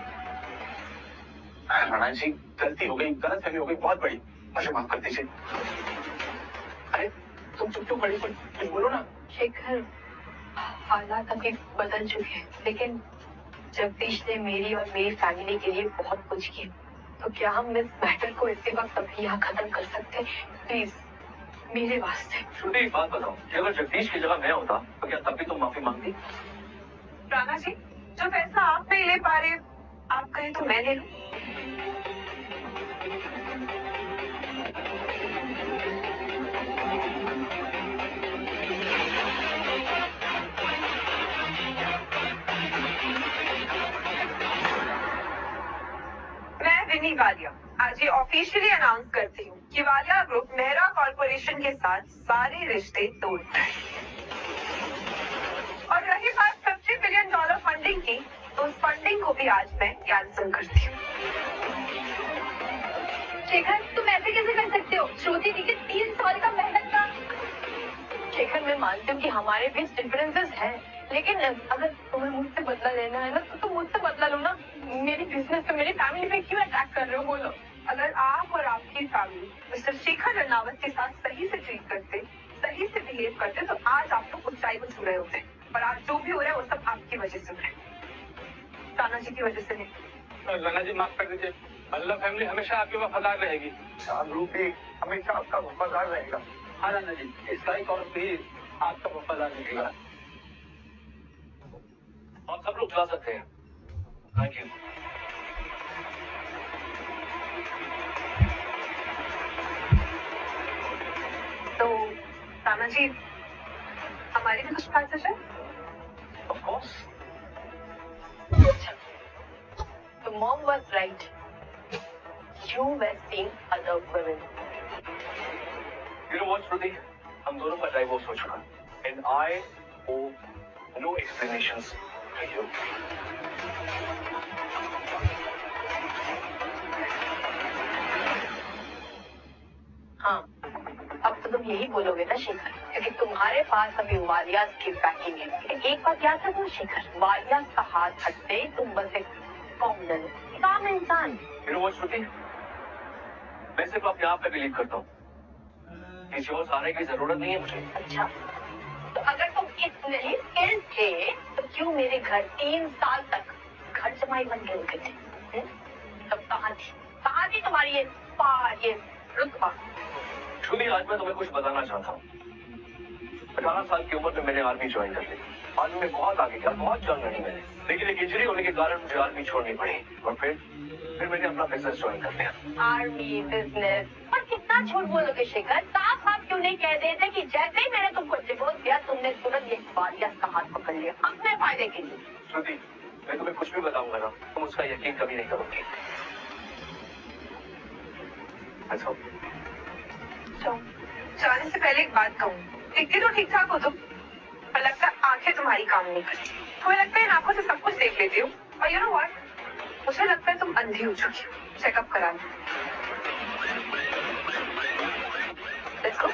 राणा जी, गलती हो गई, गलतफहमी हो गई बहुत बड़ी, मुझे माफ कर दीजिए। अरे तुम चुप क्यों खड़ी, कुछ बोलो ना। शेखर, हालात अभी बदल चुके हैं, लेकिन जगदीश ने मेरी और मेरी फैमिली के लिए बहुत कुछ किया, तो क्या हम इस मैटर को इसी वक्त अभी यहाँ खत्म कर सकते हैं? प्लीज, मेरे वास्ते। श्रुति, एक बात बताओ कि अगर जगदीश की जगह मैं होता तो क्या तब भी तुम माफी मांगती? राणा जी, जो फैसला आप नहीं ले पा रहे, आप कहें तो मैं ले लूं। मैं विनी वालिया आज ये ऑफिशियली अनाउंस करती हूँ कि वालिया ग्रुप मेहरा कॉर्पोरेशन के साथ सारे रिश्ते तोड़ता है। और रही बात $50 बिलियन फंडिंग की, तो उस फंडिंग को भी आज मैं कैंसिल करती हूँ। शेखर, तुम ऐसे कैसे कर सकते हो? श्रुति दी के 3 साल का मेहनत का। शेखर, मैं मानती हूँ कि हमारे बीच डिफरेंसेस हैं, लेकिन अगर तुम्हें मुझसे बदला लेना है ना, तो तुम मुझसे बदला लो ना। मेरी बिजनेस पे, मेरी फैमिली पे क्यों अटैक कर रहे हो? बोलो। अगर आप और आपकी फैमिली मिस्टर शेखर रनावत के साथ सही से ट्रीट करते, सही से बिहेव करते, तो आज आप लोग ऊंचाई को छू रहे होते। और आज जो भी हो रहा है वो सब आपकी वजह से हो रहा है, राणा जी की वजह से नहीं। राणा जी, माफ कर दीजिए। अल्लाह फैमिली हमेशा आपकी वफादार रहेगी। रूपी हमेशा आपका वफादार रहेगा। हाँ राणा जी, इसका एक और भी आपका वफादार रहेगा। आप सब लोग जा सकते हैं। Thank you. तो राणा जी, हमारी भी कुछ बात है? Of course. The mom was right. You were seeing other women. You know what, श्रुति? हम दोनों का डाइवोर्स हो चुका, and I owe no explanations to you. हाँ, अब तो तुम यही बोलोगे ना शेखर, क्योंकि तुम्हारे पास अभी वालियास की पैकिंग है। लेकिन एक बात याद रखो शेखर, वालियास का हाथ हटते ही तुम बस एक कॉमनर, काम इंसान। You know what, श्रुति? मैं सिर्फ अपने आप पे बिलीव करता हूँ। किसी और सहारे की जरूरत नहीं है मुझे। अच्छा, तो अगर तुम इतने ही स्किल्ड थे, तो क्यों मेरे घर 3 साल तक घर जमाई बन के रुके थे? तब कहाँ थी तुम्हारी ये रुतबा? श्रुति, आज मैं तुम्हें कुछ बताना चाहता हूँ। 18 साल की उम्र में मैंने आर्मी ज्वाइन कर ली। आर्मी में बहुत आगे गया, बहुत जंग लड़ी मैंने, लेकिन एक इंजरी होने के कारण मुझे आर्मी छोड़नी पड़ी। और फिर मैंने अपना बिजनेस ज्वाइन कर लिया। आर्मी, बिजनेस, और कितना झूठ बोलोगे शेखर? साफ आप क्यों नहीं कह देते कि जैसे ही मैंने तुमको डिवोर्स दिया, तुमने तुरंत ये वालिया का हाथ पकड़ लिया अपने फायदे के लिए? श्रुति, मैं तुम्हें कुछ भी बताऊंगा ना, तुम उसका यकीन कभी नहीं करोगी। अच्छा, जाने से पहले एक बात कहूँ, दिखती तो ठीक ठाक हो तुम, पर लगता है आंखें तुम्हारी काम नहीं करती। तुम्हें लगता है इन आंखों से सब कुछ देख लेती हो, और यू नो व्हाट, मुझे लगता है तुम अंधी हो चुकी हो। चेकअप करा लो। Let's go.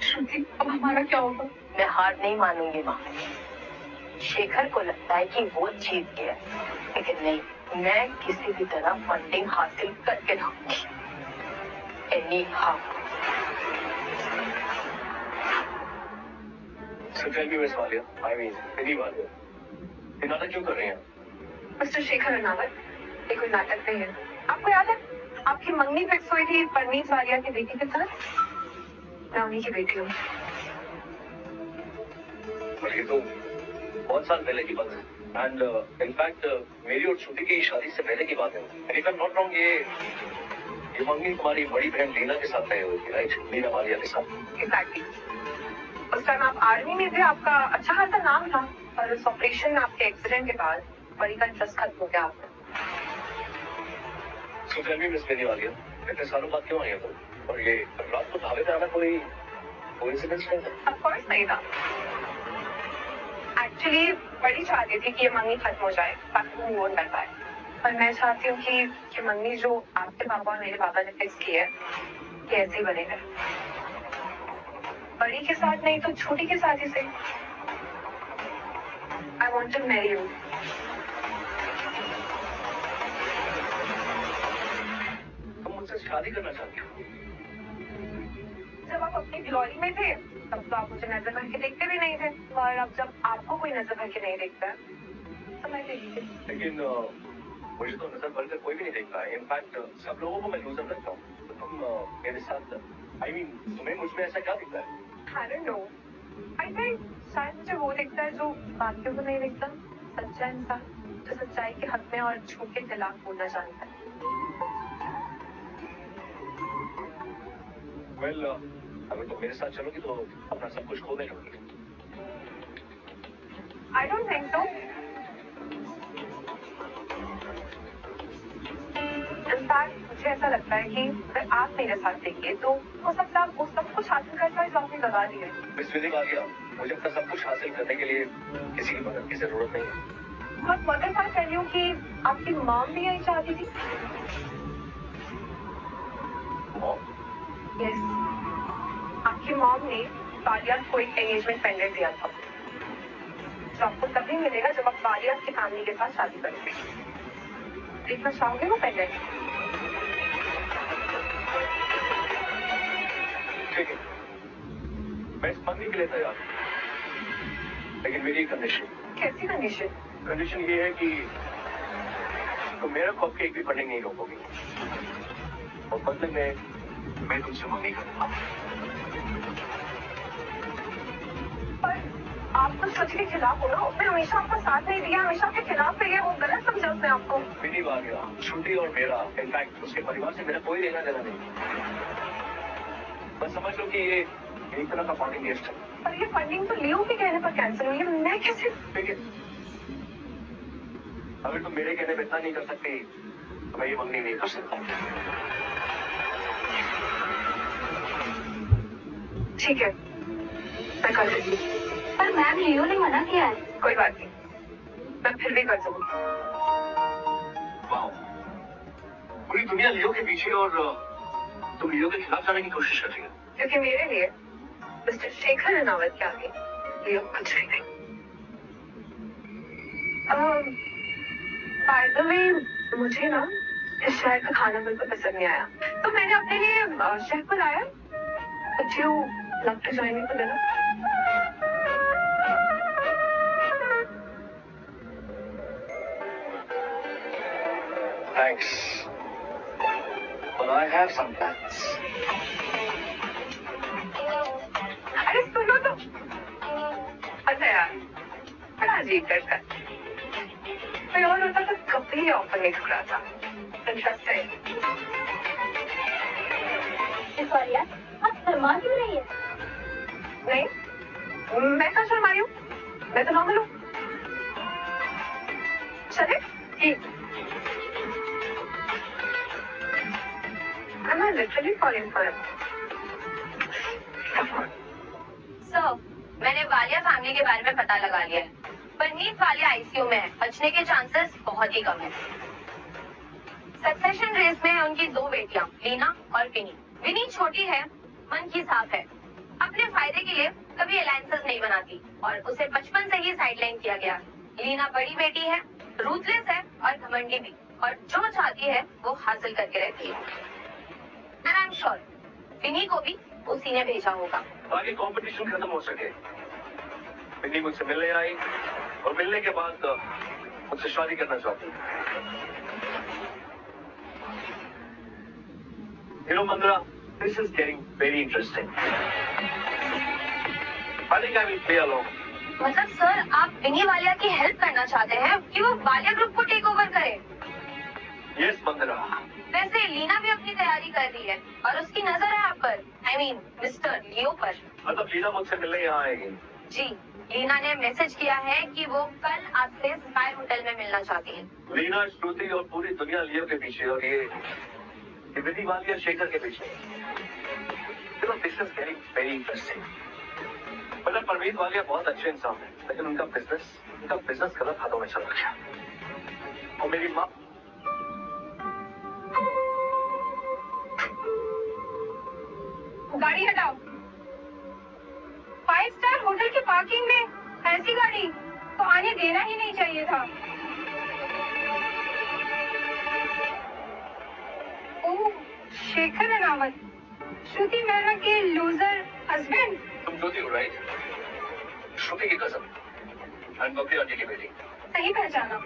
श्रुति, अब हमारा क्या होगा? मैं हार नहीं मानूंगी माँ। शेखर को लगता है कि वो जीत गया, लेकिन नहीं, मैं किसी भी तरह फंडिंग हासिल करके रहूंगी। Any how. So tell me, Miss Walia, I mean, Vinny Walia, ये नाटक क्यों कर रहे हैं? मिस्टर शेखर रनावत, ये कोई नाटक नहीं है। आपको याद है आपकी मंगनी फिक्स हुई थी परनीत वालिया की बेटी के साथ? मैं उन्हीं की बेटी हूँ। पर ये तो बहुत साल पहले की बात है। एंड इनफैक्ट मेरी और श्रुति की शादी से पहले की बात है। And if I am not wrong, ये मंगनी तुम्हारी बड़ी बहन लीना के साथ तय हुई थी, राइट? लीना वालिया के साथ। एग्जैक्टली। उस टाइम आप आर्मी में थे, आपका अच्छा खासा नाम था, और उस ऑपरेशन में आपके एक्सीडेंट के बाद बड़ी का इंटरेस्ट खत्म हो गया आपका। So tell me, Miss Vinny Walia, इतने सालों बाद क्यों आई हो तुम? और ये रात को ढाबे पे आना कोई कोइंसिडेंस नहीं था? ऑफ कोर्स नहीं था। एक्चुअली बड़ी चाहती थी कि ये मंगनी खत्म हो जाए ताकि वो मूव कर पाए, पर मैं चाहती हूँ कि मंगनी जो आपके पापा और मेरे पापा ने फिक्स की है ये ऐसे ही बने रहे। बड़ी के साथ नहीं तो छोटी के साथ ही सही। I want to marry you. तुम मुझसे शादी करना चाहती हो? जब आप अपनी ग्लोरी में थे तब तो आप मुझे नजर भर के देखते भी नहीं थे, और अब जब आपको कोई नजर भर के नहीं देखता तो मैं देखती। लेकिन मुझे तो नजर भर कर कोई भी नहीं देखता है। इनफैक्ट सब लोगों को मैं लूजर लगता हूँ। तो तुम मेरे साथ, आई मीन, तुम्हें मुझ में ऐसा क्या दिखता है? I don't know. I think शायद मुझे वो दिखता है जो बाकियों को नहीं दिखता, सच्चा इंसान जो सच्चाई के हक में और झूठ के खिलाफ बोलना जानता है। वेल, अगर तुम मेरे साथ चलोगी तो अपना सब कुछ खो देगी। I don't think so. In fact मुझे ऐसा लगता है कि अगर आप मेरे साथ देखिए तो हो सकता है आप वो सब कुछ हासिल कर पाए जो आपने गवा दिया है। मिस विनी वालिया, मुझे अपना सब कुछ हासिल करने के लिए किसी की मदद की जरूरत नहीं है। बट मदर मैं कह रही हूँ कि आपकी मॉम भी यही चाहती थी। मॉम? यस, आपकी मॉम ने वालिया को एक एंगेजमेंट पेंडेंट दिया था जो आपको तभी मिलेगा जब आप वालिया की फैमिली के साथ शादी करेंगे। देखना चाहोगे वो पेंडेंट? ठीक है, मैं इस मंगनी के लिए तैयार हूँ, लेकिन मेरी कंडीशन। कैसी कंडीशन? कंडीशन ये है कि तुम मेरा कॉप की एक भी फंडिंग नहीं रोकोगी, और बदले में मैं तुमसे मंगनी करूंगा। पर आप तो सच के खिलाफ हो ना। उसने हमेशा आपका साथ नहीं दिया, हमेशा आपके खिलाफ रही है। वो गलत समझा उसने आपको। विनी वालिया, श्रुति और मेरा, इनफैक्ट उसके परिवार से मेरा कोई लेना देना नहीं। बस समझ लो कि ये एक तरह का फंडिंग गेस्ट है। पर ये फंडिंग तो लियो के कहने पर कैंसिल हुई है, मैं कैसे? ठीक है, अगर तुम मेरे कहने पे इतना नहीं कर सकती तो मैं ये मंगनी नहीं कर सकता। ठीक है, मैं कर दूंगी। पर मैम लियो ने मना किया है। कोई बात नहीं, मैं फिर भी कर दूंगी। वाह, पूरी दुनिया लियो के पीछे और तुम लियो के खिलाफ जाने की कोशिश कर रही हो। क्योंकि मेरे लिए मिस्टर शेखर रनावत के आगे लियो कुछ भी नहीं। बाय द वे, मुझे ना इस शहर का खाना बिल्कुल पसंद नहीं आया, तो मैंने अपने लिए शेफ बुलाया। Would you love to join me for dinner? Thanks, but I have some plans. अरे सुनो तो। अच्छा यार, बड़ा अजीब करता है। कोई और होता तो कभी ये ऑफर नहीं ठुकरा था। इंटरेस्टिंग। इस बार यार आप शर्मा क्यों रही है? नहीं, मैं कहाँ शर्मा रही हूँ? मैं तो नॉर्मल हूँ। चले? ठीक। I'm literally falling for him. Come on. Sir, मैंने वालिया फैमिली के बारे में पता लगा लिया है। परनीत वालिया आईसीयू में है, बचने के चांसेस बहुत ही कम है। सक्सेशन रेस में है उनकी दो बेटियां, लीना और विनी। विनी छोटी है, मन की साफ है, अपने फायदे के लिए कभी अलायंसेस नहीं बनाती और उसे बचपन से ही साइडलाइन किया गया। लीना बड़ी बेटी है, रूथलेस है और घमंडी भी, और जो चाहती है वो हासिल करके रहती है। एंड आई एम श्योर विनी को भी उसी ने भेजा होगा। ताकि कंपटीशन खत्म हो सके, मिनी मुझसे मिलने आई और मिलने के बाद मुझसे शादी करना चाहती है। मंद्रा, this is getting very interesting. I think I will play along. मतलब सर आप विनी वालिया की हेल्प करना चाहते हैं कि वो वालिया ग्रुप को टेक ओवर करे? Yes, मंद्रा। वैसे लीना भी अपनी तैयारी कर रही है और उसकी नजर है आप पर, I mean मिस्टर लियो पर। मतलब लीना मुझसे मिलने यहाँ आएगी? जी, लीना ने मैसेज किया है कि वो कल आपसे स्काई होटल में मिलना चाहती है। लीना, श्रुति और पूरी दुनिया लियो के पीछे और ये विनी वालिया शेखर के पीछे। चलो, this is getting very interesting. मतलब परवीन वालिया बहुत अच्छे इंसान है, लेकिन उनका बिजनेस गलत हाथों में चला गया। और मेरी माँ गाड़ी हटाओ। 5 स्टार होटल की पार्किंग में ऐसी गाड़ी तो आने देना ही नहीं चाहिए था। ओह, शेखर अनावत, श्रुति मेहरा के लूजर हस्बैंड। तुम ज्योति हो, राइट? श्रुति की कजन एंड बबली आंटी की बेटी। सही पहचाना,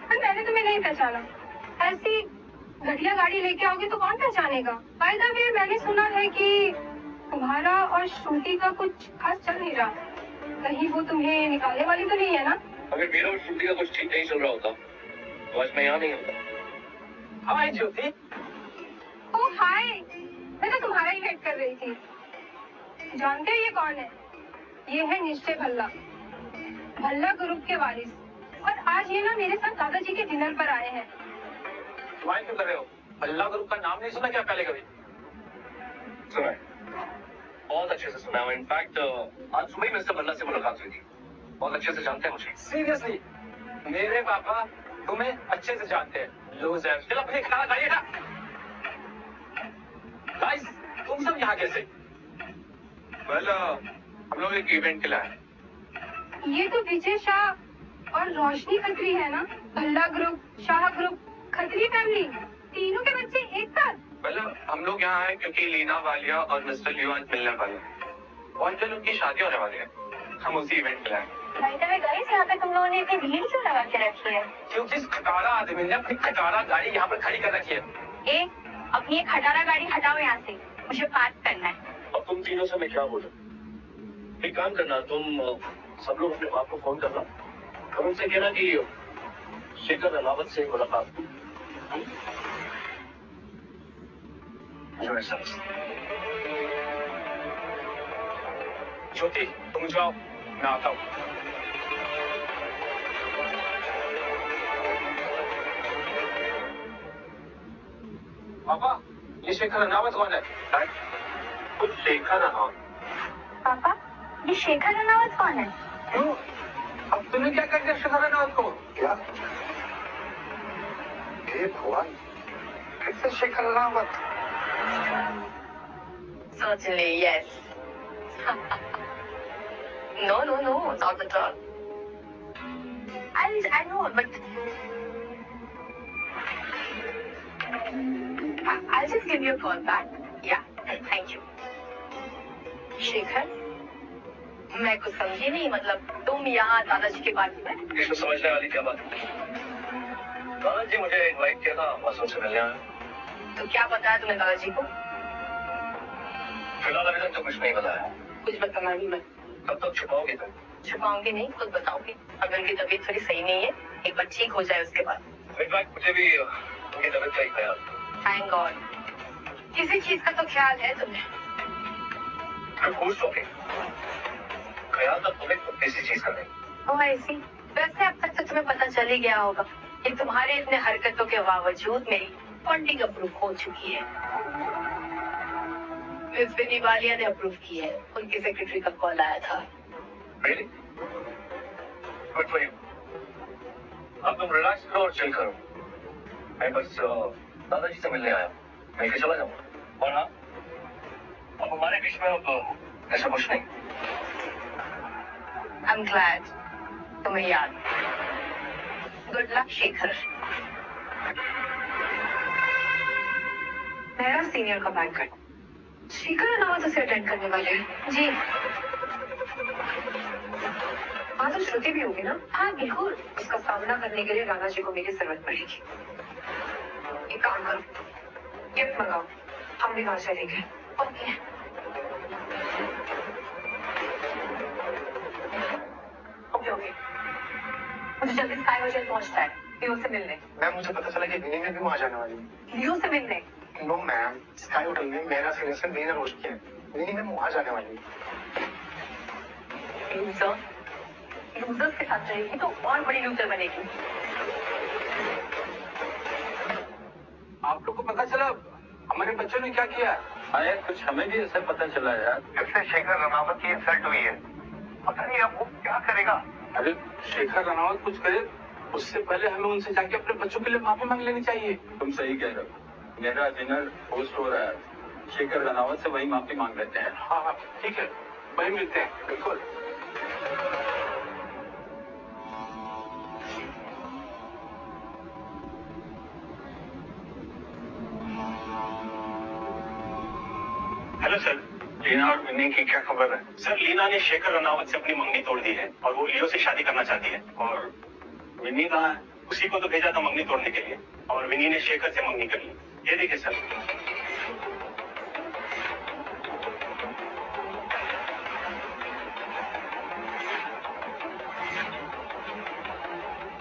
पर मैंने तुम्हें नहीं पहचाना। ऐसी घटिया गाड़ी लेके आओगे तो कौन पहचानेगा? बाय द वे, मैंने सुना है कि तुम्हारा और श्रुति का कुछ खास चल नहीं रहा। कहीं वो तुम्हें निकालने वाली तो नहीं है ना? अगर मेरा और श्रुति का कुछ ठीक नहीं चल रहा होता तो आज मैं यहाँ नहीं होता। हाय ज्योति। ओह हाय, मैं तो तुम्हारा ही वेट कर रही थी। जानते हो ये कौन है? ये है निश्चय भल्ला, भल्ला ग्रुप के वारिस। और आज ये ना मेरे साथ दादाजी के डिनर पर आए हैं। ज्वाइन क्यों कर रहे हो? भल्ला ग्रुप का नाम नहीं सुना क्या पहले कभी? सुना है, बहुत अच्छे से सुना है। इनफैक्ट आज सुबह ही मिस्टर भल्ला से मुलाकात हुई थी। बहुत अच्छे से जानते हैं मुझे। सीरियसली? मेरे पापा तुम्हें अच्छे से जानते हैं। लूजर। चलो अपने खाना खाइए ना। गाइस, तुम सब यहाँ कैसे? वेल, हम लोग एक इवेंट के लिए आए। ये तो विजय शाह और रोशनी खत्री है ना? Bhalla group, Shah group, Khatri family, तीनों के बच्चे एक साथ। वेल, हम लोग यहाँ आए क्योंकि लीना वालिया और मिस्टर लियो आज मिलने वाले हैं और कल उनकी शादी होने वाली है। हम उसी इवेंट के लिए आए। गाइस, यहाँ पे तुम लोगों ने इतनी भीड़ क्यों लगा के रखी है? क्योंकि इस खटारा आदमी ने अपनी खटारा गाड़ी यहाँ पर खड़ी कर रखी है। अपनी ये खटारा गाड़ी हटाओ यहाँ से, मुझे पार्क करना है। अब तुम तीनों से मैं क्या बोलूं? एक काम करना, तुम सब लोग अपने बाप को फोन करना और उनसे कहना कि शेखर अनावत से मुलाकात हुई। ज्योति, तुम जाओ, मैं आता हूँ। पापा, ये शेखर अनावत कौन है? कुछ शेखर अनावत? पापा, ये शेखर अनावत कौन है? क्यों? अब तुमने क्या कर दिया शेखर अनावत को? क्या? हे भगवान, कैसे Shekhar अनावत? Certainly, yes. No, not at all. I know, but I'll just give you a call back. Yeah, thank you. Shekhar, मैं कुछ समझी नहीं। मतलब तुम यहाँ दादाजी के पार्टी में? इसमें समझने वाली क्या बात है? दादाजी मुझे इनवाइट किया था, बस उनसे मिलने आया। तो क्या बताया तुमने दादाजी को? फिलहाल अभी तक तो कुछ नहीं बताया। कुछ बताना भी मत। कब तक छुपाओगे तुम? छुपाऊंगी नहीं, खुद बताऊंगी। अगर उनकी तबीयत थोड़ी सही नहीं है, एक बार ठीक हो जाए उसके बाद। इनफैक्ट मुझे भी उनकी तबीयत का ही ख्याल। थैंक गॉड, किसी चीज का तो ख्याल है तुम्हें। खुश हो गई। ख्याल तक तुम्हें किसी चीज का नहीं। ओह ऐसी? वैसे अब तक तो तुम्हें पता चल ही गया होगा कि तुम्हारे इतने हरकतों के बावजूद मेरी फंडिंग अप्रूव हो चुकी है। मिस विनी वालिया ने अप्रूव की है। उनके सेक्रेटरी का कॉल आया था। Really? Good for you. अब तुम रिलैक्स करो और चिल करो। मैं बस दादाजी से मिलने आया, मैं फिर चला जाऊंगा। और हाँ, अब हमारे बीच में अब ऐसा कुछ नहीं। I'm glad तुम्हें याद। Good luck Shekhar. मेरा सीनियर का बैंकर शेखर अनावत उसे अटेंड करने वाले हैं। जी। हाँ तो श्रुति भी होगी ना। हाँ बिल्कुल। इसका सामना करने के लिए राणा जी को मेरी जरूरत पड़ेगी। एक काम करो, गिफ्ट मंगाओ, हम भी वहां चलेंगे। ओके। ओके मुझे जल्दी स्काई होटल पहुंचता है लियो से मिलने। मैम मुझे पता चला कि विनी में भी वहाँ जाने वाली है। लियो से मिलने? नो मैम, स्काई होटल में मेरा सीनियर से डिनर होस्ट किया है। विनी में वहाँ जाने वाली है। लूजर, लूजर्स के साथ रहेगी तो और बड़ी लूजर बनेगी। आप लोग को पता चला हमारे बच्चों ने क्या किया? अरे कुछ हमें भी ऐसा पता चला यार। इससे शेखर रनावत की इंसल्ट हुई है। पता नहीं अब वो क्या करेगा। अरे शेखर रनावत कुछ करे उससे पहले हमें उनसे जाके अपने बच्चों के लिए माफी मांग लेनी चाहिए। तुम सही कह रहे हो। मेरा डिनर होस्ट हो रहा है, शेखर रनावत से वही माफी मांग लेते हैं। हाँ ठीक है, वही मिलते हैं। बिल्कुल। हेलो सर, लीना और विनी की क्या खबर है? सर लीना ने शेखर रनावत से अपनी मंगनी तोड़ दी है और वो लियो से शादी करना चाहती है। और विनी कहाँ है? उसी को तो भेजा था मंगनी तोड़ने के लिए और विनी ने शेखर से मंगनी कर ली। ये देखिए सर।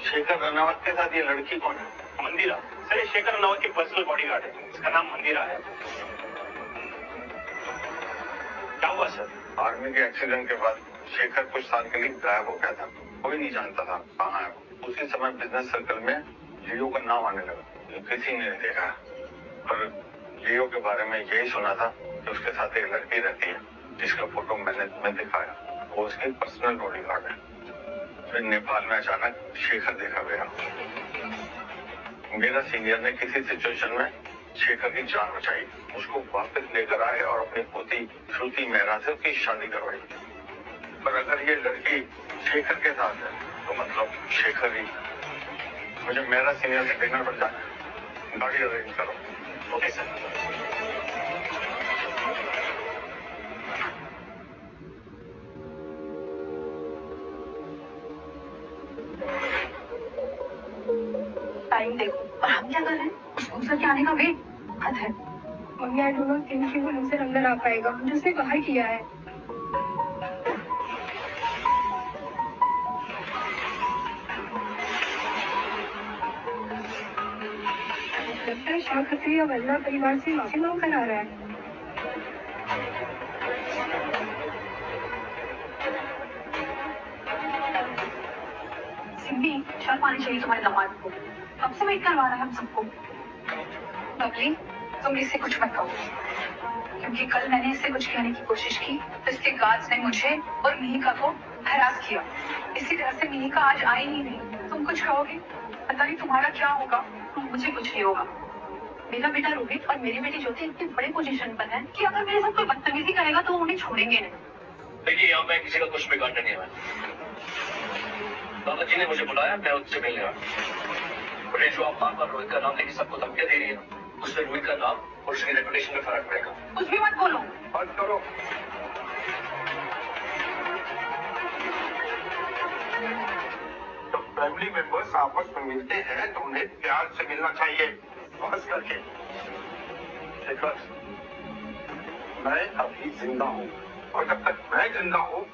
शेखर रनावत के साथ ये लड़की कौन है? मंदिरा। सर ये शेखर रनावत की पर्सनल बॉडीगार्ड है, इसका नाम मंदिरा है। क्या हुआ सर? आर्मी के एक्सीडेंट के बाद शेखर कुछ साल के लिए गायब हो गया था। कोई नहीं जानता था कहाँ है। उसी समय बिजनेस सर्कल में लियो का नाम आने लगा। किसी ने देखा पर लियो के बारे में यही सुना था कि उसके साथ एक लड़की रहती है जिसका फोटो मैंने दिखाया। वो उसकी पर्सनल बॉडीगार्ड है। फिर नेपाल में अचानक शेखर देखा गया। मेरा सीनियर ने किसी सिचुएशन में शेखर की जान बचाई, उसको वापस लेकर आए और अपनी पोती श्रुति मेहरा से उसकी शादी करवाई। पर अगर ये लड़की शेखर के साथ है तो मतलब शेखर ही। मुझे मेरा सीनियर से डिनर पर जाना है, गाड़ी अरेंज करो। Okay sir. टाइम देखो और हम क्या कर रहे हैं? उस लूजर के आने का वेट। हद है। Mummy I don't know think वो लूजर अंदर आ पाएगा मुझे उसने बाहर किया है। लगता है शाह खत्री अब अल्लाह परिवार से माफी मांग कर आ रहा है। सिम्बी शर्म आनी चाहिए तुम्हारे दामाद को। कब से वेट करवा रहा है हम सबको। लवली तुम इससे कुछ मत कहो क्योंकि कल मैंने इससे कुछ कहने की कोशिश की तो इसके गार्ड्स ने मुझे और मिहिका को हरास किया। इसी तरह से मिहिका आज आई ही नहीं। तुम कुछ कहोगे पता नहीं तुम्हारा क्या होगा। मुझे कुछ नहीं होगा। मेरा बेटा रोहित और मेरी बेटी ज्योति इतने बड़े पोजीशन पर है कि अगर मेरे साथ कोई बदतमीजी करेगा तो उन्हें छोड़ेंगे नहीं। देखिए यहाँ पे किसी का कुछ बिगाड़ना नहीं है। दादाजी ने मुझे बुलाया, मैं उससे मिलने आया। बड़े जो आप बार बार रोहित का नाम लेके सबको धमकियां दे रही है, उससे रोहित का नाम और उसकी रेपुटेशन में फर्क पड़ेगा। कुछ भी मत बोलो। बंद करो। जब फैमिली मेंबर्स आपस में मिलते हैं तो उन्हें प्यार से मिलना चाहिए, बस करके। शेखर, मैं अभी जिंदा हूँ और जब तक मैं जिंदा हूँ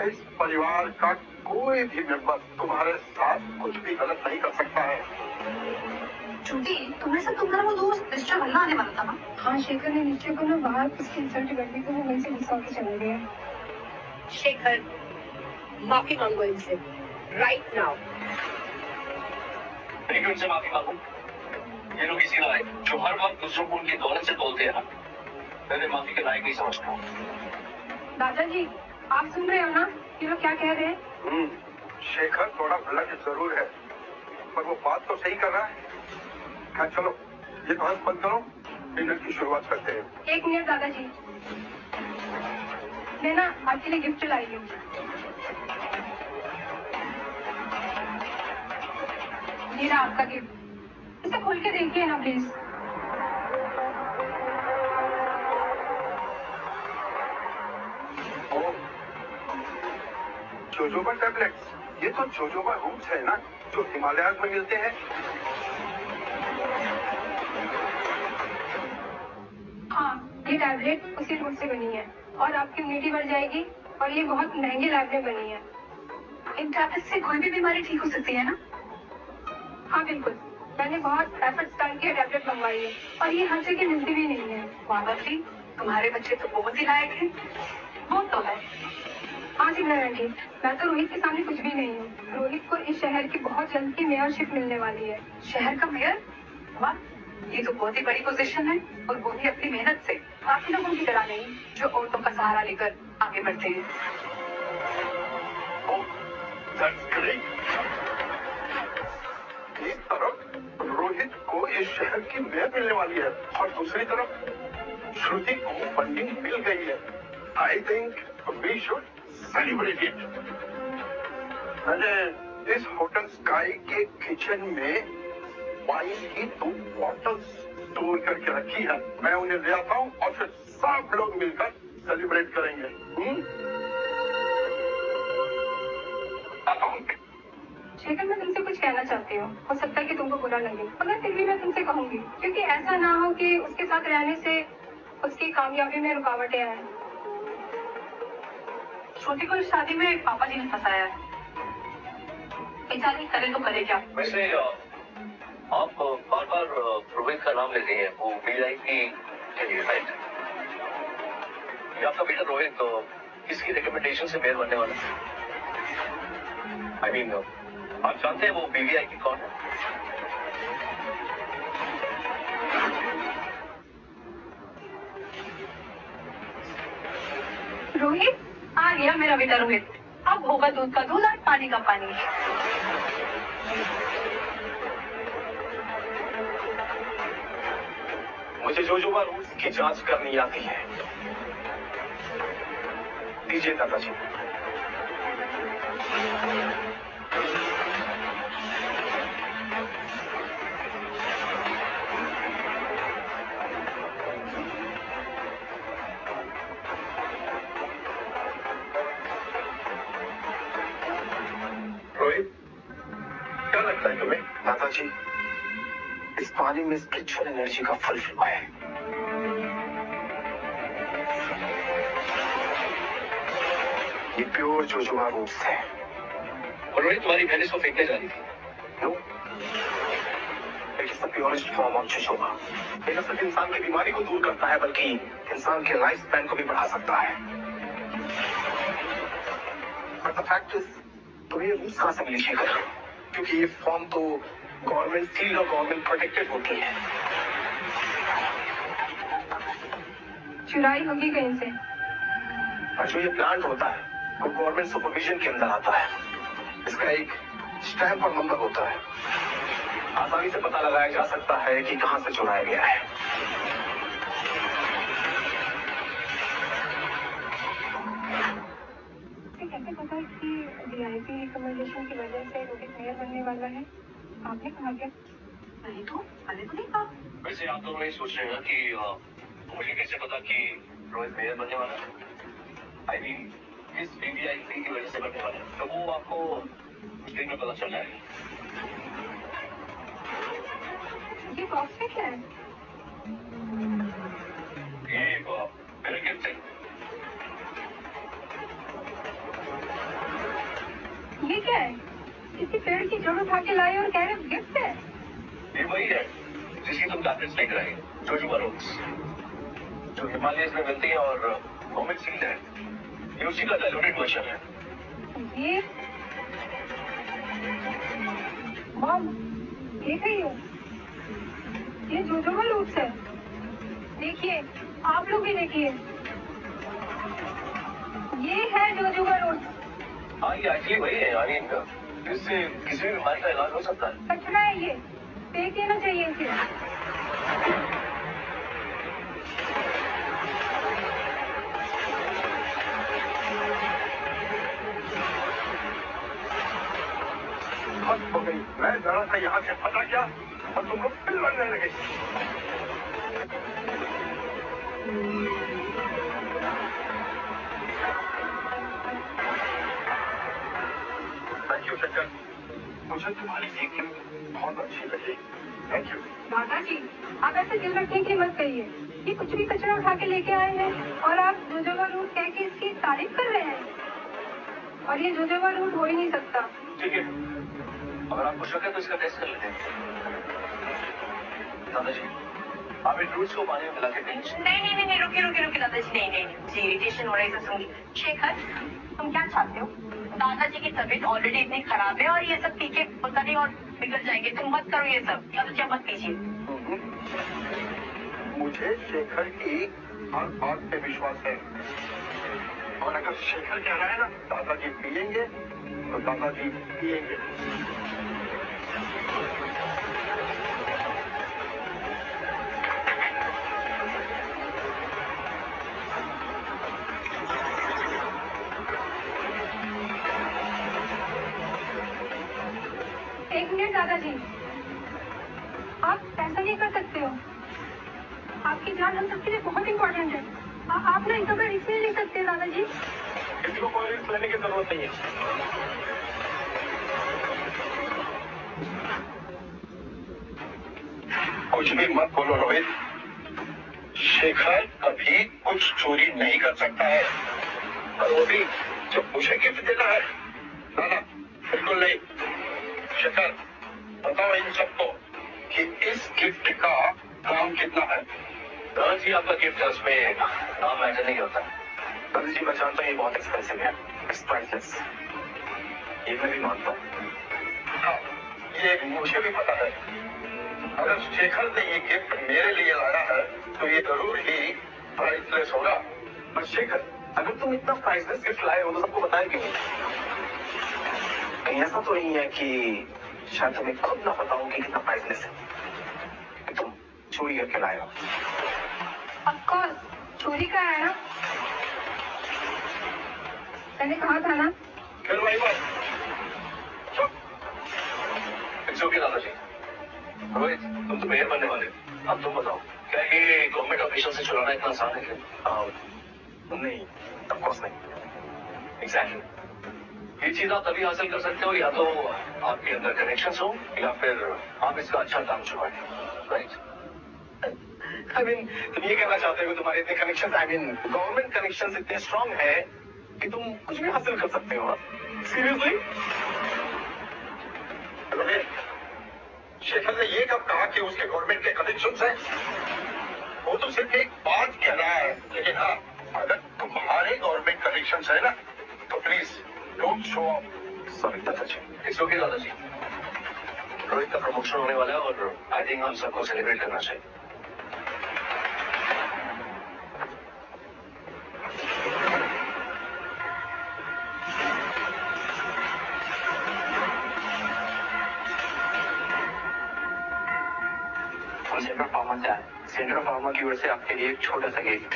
इस परिवार का कोई भी मेंबर तुम्हारे साथ कुछ भी गलत नहीं कर सकता है। छुट्टी तुम्हारे साथ तुम्हारा वो दोस्त मिस्टर वल्ला आने वाला था ना। हाँ शेखर ने निश्चय को ना बाहर उसकी इंसल्ट कर दी तो वो वहीं से गुस्सा होकर चला गया। शेखर माफी मांगो इनसे राइट नाउ। लेकिन उनसे माफी मांगू। ये लोग इसी लायक जो हर वक्त दूसरों को उनकी दौलत से तोलते हैं ना, मैंने माफी के लायक नहीं समझता। दादाजी आप सुन रहे हो ना ये लोग क्या कह रहे हैं? शेखर थोड़ा गलत जरूर है पर वो बात तो सही कर रहा है। हाँ चलो ये बहस बंद करो, डिनर की शुरुआत करते हैं। एक मिनट दादाजी, मैं ना आपके लिए गिफ्ट लाई हूँ। ये रहा आपका गिफ्ट, इसे खोल के देखिए ना प्लीज। जोजोबा टैबलेट्स, ये तो जोजोबा रूट्स है ना, जो हिमालयाज में मिलते हैं। हाँ, ये टैबलेट उसी रूट से बनी है और आपकी इम्यूनिटी बढ़ जाएगी और ये बहुत महंगे लैब में बनी है। इन टैबलेट से कोई भी बीमारी ठीक हो सकती है ना? हाँ बिल्कुल, मैंने बहुत एफर्ट्स डाल के टैबलेट मंगवाई है और ये हर जगह मिलती भी नहीं है। वाह जी, तुम्हारे बच्चे तो बहुत ही लायक हैं। वो तो है। हाँ जी आंटी, मैं तो रोहित के सामने कुछ भी नहीं हूँ। रोहित को इस शहर की बहुत जल्द की मेयरशिप मिलने वाली है। शहर का मेयर? वाह, ये तो बहुत ही बड़ी पोजीशन है और वो भी अपनी मेहनत से। काफी लोगों की तरह नहीं जो औरतों का सहारा लेकर आगे बढ़ते हैं। That's great. एक तरफ रोहित को इस शहर की मेयर मिलने वाली है और दूसरी तरफ श्रुति को फंडिंग मिल गई है। I think we should celebrate it. मैंने इस होटल स्काई के किचन में वाइन की 2 बॉटल्स स्टोर करके रखी है। मैं उन्हें ले आता हूँ और फिर सब लोग मिलकर सेलिब्रेट करेंगे। शेखर, मैं तुमसे कुछ कहना चाहती हूँ। हो सकता है कि तुमको बुरा लगे, मगर फिर भी मैं तुमसे कहूंगी, क्योंकि ऐसा ना हो कि उसके साथ रहने से उसकी कामयाबी में रुकावटें आए। छोटी को इस शादी में पापा जी ने फंसाया है। बेचारी करे तो करे क्या? वैसे आप बार बार रोहित का नाम ले रही हैं, वो वीआईपी के लिए, राइट? ये आपका बेटा रोहित तो किसकी रिकमेंडेशन से मेयर बनने वाला है? आई मीन, आप जानते हैं वो वीवीआईपी कौन है? रोहित आ गया मेरा बेटा रोहित। अब होगा दूध का दूध और पानी का पानी। मुझे जोजोबा रूट्स की जांच करनी आती है। दीजिए दादाजी। रोहित, क्या लगता है तुम्हें? दादाजी, इस पानी में स्पिरिचुअल एनर्जी का फल फ्लो है। ये प्योर जोजोबा रूट्स है। और रोहित, तुम्हारी बहन इसको फेंकने जा रही थी। No, it is the purest form of jojoba. ये न सिर्फ इंसान की बीमारी को दूर करता है, बल्कि इंसान के लाइफ स्पैन को भी बढ़ा सकता है। But the fact is, तुम्हें ये रूट्स कहाँ से मिली शेखर? क्योंकि ये फॉर्म तो गवर्नमेंट सील और गवर्नमेंट प्रोटेक्टेड होती है। चुराई होगी कहीं से। और जो ये प्लांट होता है वो गवर्नमेंट सुपरविजन के अंदर आता है। इसका एक स्टैंप और नंबर होता है। आसानी से पता लगाया जा सकता है कि कहां से चुराया गया है। कैसे पता कि वीआईपी रिकमेंडेशन की वजह से रोहित मेयर बनने वाला है? आपने कहा क्या? नहीं तो मैंने तो नहीं कहा। वैसे आप दोनों ये सोच रहे हैं कि मुझे कैसे पता कि रोहित मेयर बनने वाला है? आई मीन, इस वीवीआईपी की वजह से बनने वाला है, तो वो आपको उस दिन में पता चल जाएगा। ये बॉक्स में क्या है? ये मेरा गिफ्ट है। ये क्या है? किसी पेड़ की जड़ उठा के लाए और कह रहे गिफ्ट है? ये वही है जिसकी तुम टैबलेट्स लेकर आए, जोजोबा रूट्स, जो हिमालयस में मिलती है और गवर्नमेंट सील्ड है। ये उसी का डायलूटेड वर्जन है। ये मॉम, देख रही हो? ये जोजोबा रूट्स है। देखिए, आप लोग भी देखिए, ये है जोजोबा रूट्स। हाँ, ये एक्चुअली वही है। आई मीन, इससे किसी भी बीमारी का इलाज हो सकता है। कचरा है ये, फेंक देना चाहिए इसे। हद हो गई। मैं जरा सा यहाँ से फटा गया और तुम लोग फिर लड़ने लगे। थैंक यू शंकर, मुझे तुम्हारी ये गिफ्ट बहुत अच्छी लगी। Thank you. दादाजी, आप ऐसे दिल रखने की मत कहिए। ये कुछ भी कचरा उठा के लेके आए हैं और आप जोजोबा रूट कह के इसकी तारीफ कर रहे हैं। और ये जोजोबा रूट हो ही नहीं सकता। ठीक है, अगर आपको शक है तो इसका टेस्ट कर लेते हैं। दादाजी, आप इन फ्रूट्स को पानी में मिला के टेस्ट। नहीं, रुकिए दादाजी, नहीं, मुझे इरिटेशन हो रहा है इसे सुन के। शेखर, तुम क्या चाहते हो? दादाजी की तबीयत ऑलरेडी इतनी खराब है और ये सब पी के पता नहीं और बिगड़ जाएंगे। तुम मत करो ये सब, दादाजी मत पीजिए। मुझे शेखर की हर बात पे विश्वास है, और अगर शेखर कह रहा है ना दादाजी पिएंगे तो दादाजी पिएंगे। एक मिनट दादाजी, आप ऐसा नहीं कर सकते हो। आपकी जान हम सबके लिए बहुत इम्पोर्टेंट है। आप ना इसका रिस्क नहीं ले सकते दादाजी। किसी को कोई रिस्क लेने की जरूरत नहीं है। कुछ भी मत बोलो रोहित, शेखर कभी कुछ चोरी नहीं कर सकता है, और वो भी जब मुझे गिफ्ट देना है। ना ना, बिल्कुल नहीं। शेखर, बताओ इन सबको कि इस गिफ्ट का दाम कितना है। दादाजी, आपका गिफ्ट है, उसमें नाम मैटर नहीं होता। दादाजी, मैं जानता हूँ ये बहुत एक्सपेंसिव है, इट्स प्राइसलेस, ये मैं भी मानता हूँ। हाँ, ये मुझे भी पता है। अगर शेखर ने ये गिफ्ट मेरे लिए लाया है तो ये जरूर ही प्राइसलेस होगा। पर शेखर, अगर तुम इतना प्राइसलेस गिफ्ट लाए हो तो सबको बताया क्यों? कहीं ऐसा तो नहीं है कि शायद तुम्हें खुद ना पता हो कि कितना प्राइसलेस है, कि तुम चोरी करके लाए हो। ऑफकोर्स चोरी का है ना, मैंने कहा था ना। फिर वही बात। चुप। इट्स ओके दादाजी। रोहित, तुम तो मेयर बनने वाले, अब तुम बताओ, क्या ये गवर्नमेंट ऑफिशियल से चुराना इतना आसान है क्या? नहीं, ऑफ कोर्स नहीं। एग्जैक्टली। ये चीज आप तभी हासिल कर सकते हो या तो आपके अंदर कनेक्शंस हो या फिर आप इसका अच्छा काम चुकाएं, राइट? I mean, तुम ये कहना चाहते हो कि तुम्हारे इतने connections, I mean, government connections इतने स्ट्रांग है कि तुम कुछ भी हासिल कर सकते हो? सीरियसली? शेखर ने ये कब कहा कि उसके गवर्नमेंट के कनेक्शंस हैं? वो तो सिर्फ एक बात कह रहा है, लेकिन हाँ, अगर तुम्हारे गवर्नमेंट कनेक्शंस है ना तो please don't show off. Sorry दादाजी। इट्स ओके दादाजी। रोहित का प्रमोशन होने वाला है और आई थिंक हम सबको सेलिब्रेट करना चाहिए। सेंट्रल फार्मा से आए। सेंट्रल फार्मा की ओर से आपके लिए एक छोटा सा गिफ्ट।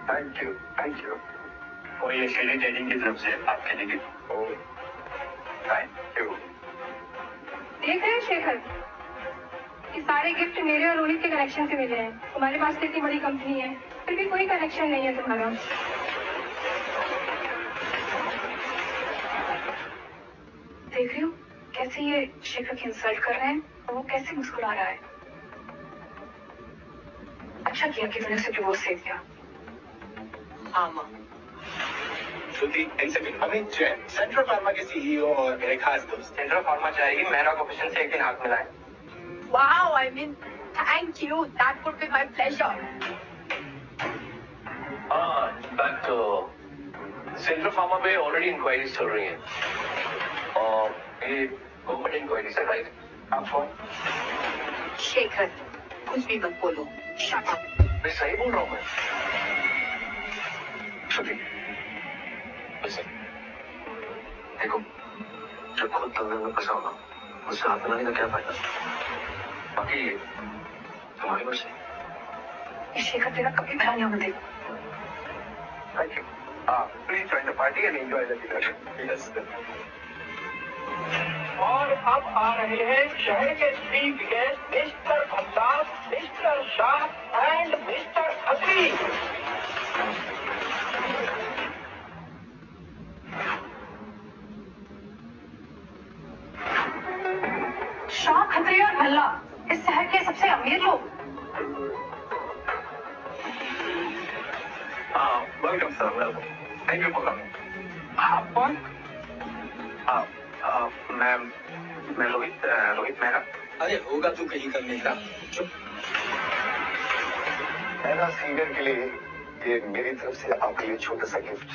Thank you. और ये शेरी ट्रेडिंग की तरफ से आपके लिए गिफ्ट। Thank you. देख रहे हैं शेखर, ये सारे गिफ्ट मेरे और रोहित के कनेक्शन से मिले हैं। तुम्हारे पास तो इतनी बड़ी कंपनी है, फिर भी कोई कनेक्शन नहीं है तुम्हारा। देख रही हो कैसे ये शेखर की इंसल्ट कर रहे हैं और वो कैसे मुस्कुरा रहा है। अच्छा किया कि मैंने उसे डिवोर्स दे दिया। हाँ माँ, श्रुति, अमित जैन, सेंट्रल फार्मा के सीईओ और मेरे खास दोस्त। सेंट्रल फार्मा चाहेगी मेरा ऑपरेशन से एक दिन हाथ मिलाएं। wow, I mean, thank you. That would be my pleasure. हाँ, इनफैक्ट सेंट्रल फार्मा पे ऑलरेडी इंक्वायरीज चल रही हैं और ये गवर्नमेंट इंक्वायरीज है, राइट? आप कौन? शेखर, कुछ भी मत बोलो। Shut up. मैं सही बोल रहा हूँ मैं। श्रुति, listen, देखो, जब खुद दंगल में फंसा होगा, उससे हाथ मिलाने का क्या फायदा? बाकी तुम्हारी मर्जी। ये शेखर तेरा कभी भला नहीं होने देगा। Thank you. Please join the party and enjoy the dinner. Yes. और अब आ रहे हैं शहर के चीफ गेस्ट मिस्टर भट्टा, mister Shah and mister Khatri. Khatri और भल्ला इस शहर के सबसे अमीर लोग। Welcome sir, welcome, thank you for coming. आप कौन? मैं रोहित मेहरा। अरे होगा तू कहीं का मेरा। चुप। मेरा सिंगर के लिए ये मेरी तरफ से आपके लिए छोटा सा gift.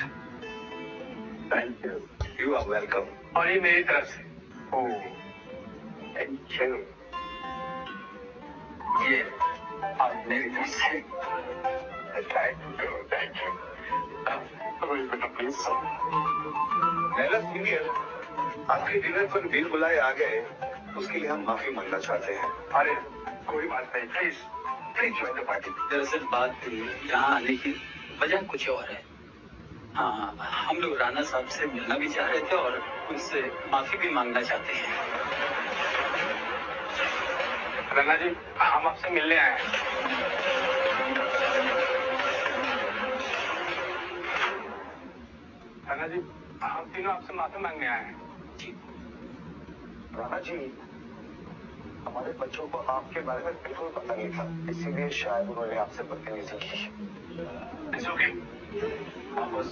Thank you, you are welcome. और ये मेरी तरफ से। Oh, thank you. ये आप मेरी तरफ से। Thank you. रोहित बेटा प्लीज। मेरा सिंगर आपके डिनर पर बिल बुलाए आ गए, उसके लिए हम माफी मांगना चाहते हैं। अरे कोई बात नहीं, please please join the party. दरअसल बात यहाँ आने की वजह कुछ और है। हाँ, हम लोग राणा साहब से मिलना भी चाह रहे थे और उनसे माफी भी मांगना चाहते हैं। राणा जी, हम आपसे मिलने आए हैं। राणा जी, हम तीनों आपसे माफी मांगने आए हैं। राणा जी, हमारे बच्चों को आपके बारे में बिल्कुल पता नहीं था, इसीलिए शायद उन्होंने आपसे बदतमीजी की। It's okay. आप बस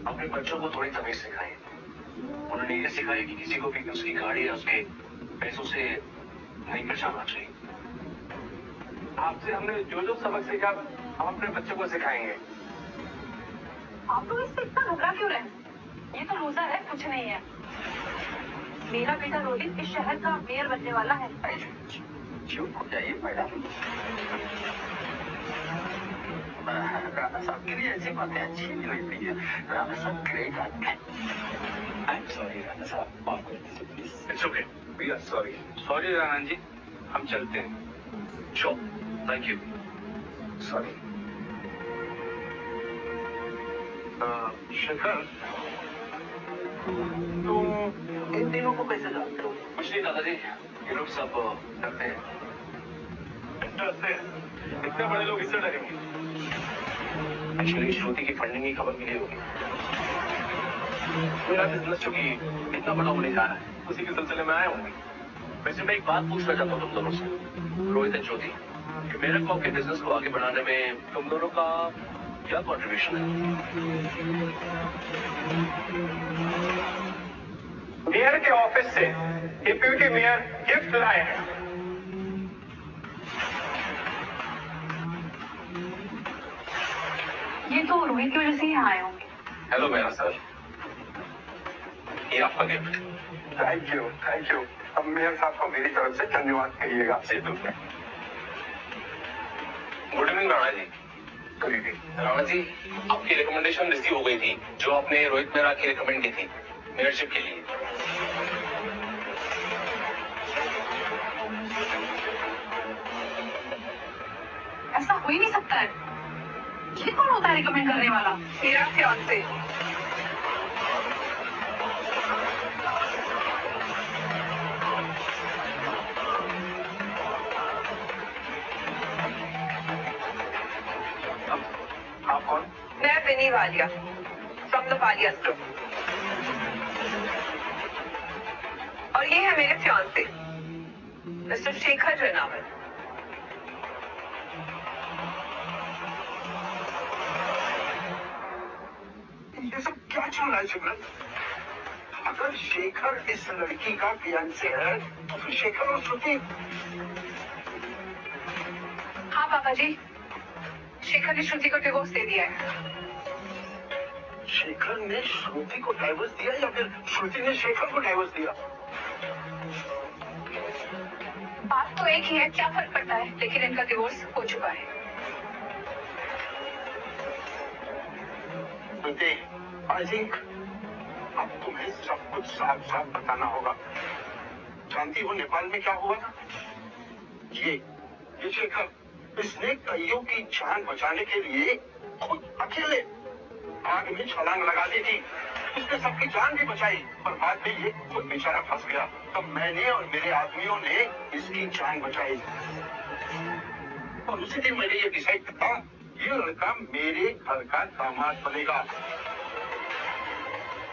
अपने बच्चों को थोड़ी तमीज सिखाएं। उन्होंने ये सिखाया कि किसी को भी उसकी गाड़ी या उसके पैसों से नहीं पहचानना चाहिए। आपसे हमने जो जो सबक सीखा हम अपने बच्चों को सिखाएंगे। आप लोग इससे इतना घबरा क्यों रहे? ये तो लूजर है, कुछ नहीं है। मेरा बेटा रोहित इस शहर का मेयर बनने वाला है। चुप हो जाइए मैडम। राणा साहब के लिए ऐसी बातें अच्छी नहीं लगती है। राणा साहब ग्रेट आदमी है। आई एम सॉरी राणा साहब, माफ कर दीजिए please. It's okay, we are sorry. Sorry Rana ji, हम चलते हैं। Sure, thank you. Sorry. Shekhar, तुम इन तीनों को कैसे जानते हो? कुछ नहीं दादाजी, ये लोग सब डरते हैं। डरते हैं? इतने बड़े लोग इससे डरेंगे? एक्चुअली श्रुति की फंडिंग की खबर मिली होगी। मेरा बिजनेस चूंकि इतना बड़ा होने जा रहा है, उसी के सिलसिले में आए होंगे। वैसे मैं एक बात पूछना चाहता हूँ तुम दोनों से, रोहित और ज्योति, कि मेरे को आपके बिजनेस को आगे बढ़ाने में तुम दोनों का क्या कॉन्ट्रीब्यूशन है? मेयर के ऑफिस से डिप्यूटी मेयर गिफ्ट लाए हैं। ये तो रोहित की वजह से ही आए होंगे। हेलो मेरा सर, ये आपका gift. Thank you, thank you. अब मेयर साहब को मेरी तरफ से धन्यवाद कहिएगा। Good evening Rana ji. Good evening. Rana ji, आपकी रिकमेंडेशन रिसीव हो गई थी, जो आपने रोहित मेहरा की रिकमेंड की थी मेयरशिप के लिए। ऐसा हो ही नहीं सकता है। ये कौन होता है रिकमेंड करने वाला? मेरा फियांसे। आप कौन? मैं Vinny Walia, from the Walia group. और ये है मेरे फियांसे, मिस्टर शेखर रेनावल। ये सब क्या चल रहा है सिमरन? अगर शेखर इस लड़की का फियांसे है, तो फिर शेखर और श्रुति। हाँ पापा जी, शेखर ने श्रुति को डिवोर्स दे दिया है। शेखर ने श्रुति को डाइवोर्स दिया या फिर श्रुति ने शेखर को डाइवोर्स दिया? बात तो एक ही है, क्या फर्क पड़ता है? लेकिन इनका डिवोर्स हो चुका है। आई थिंक अब तुम्हें सब कुछ साफ साफ बताना होगा। जानती हो नेपाल में क्या हुआ था? ये शेखर, इसने कईयों की जान बचाने के लिए खुद अकेले आग में छलांग लगा दी थी। इसने सबकी जान भी बचाई, पर बाद में ये खुद बेचारा फंस गया। तब मैंने और मेरे आदमियों ने इसकी जान बचाई। और उसी दिन मैंने ये डिसाइड किया, ये लड़का मेरे घर का दामाद बनेगा,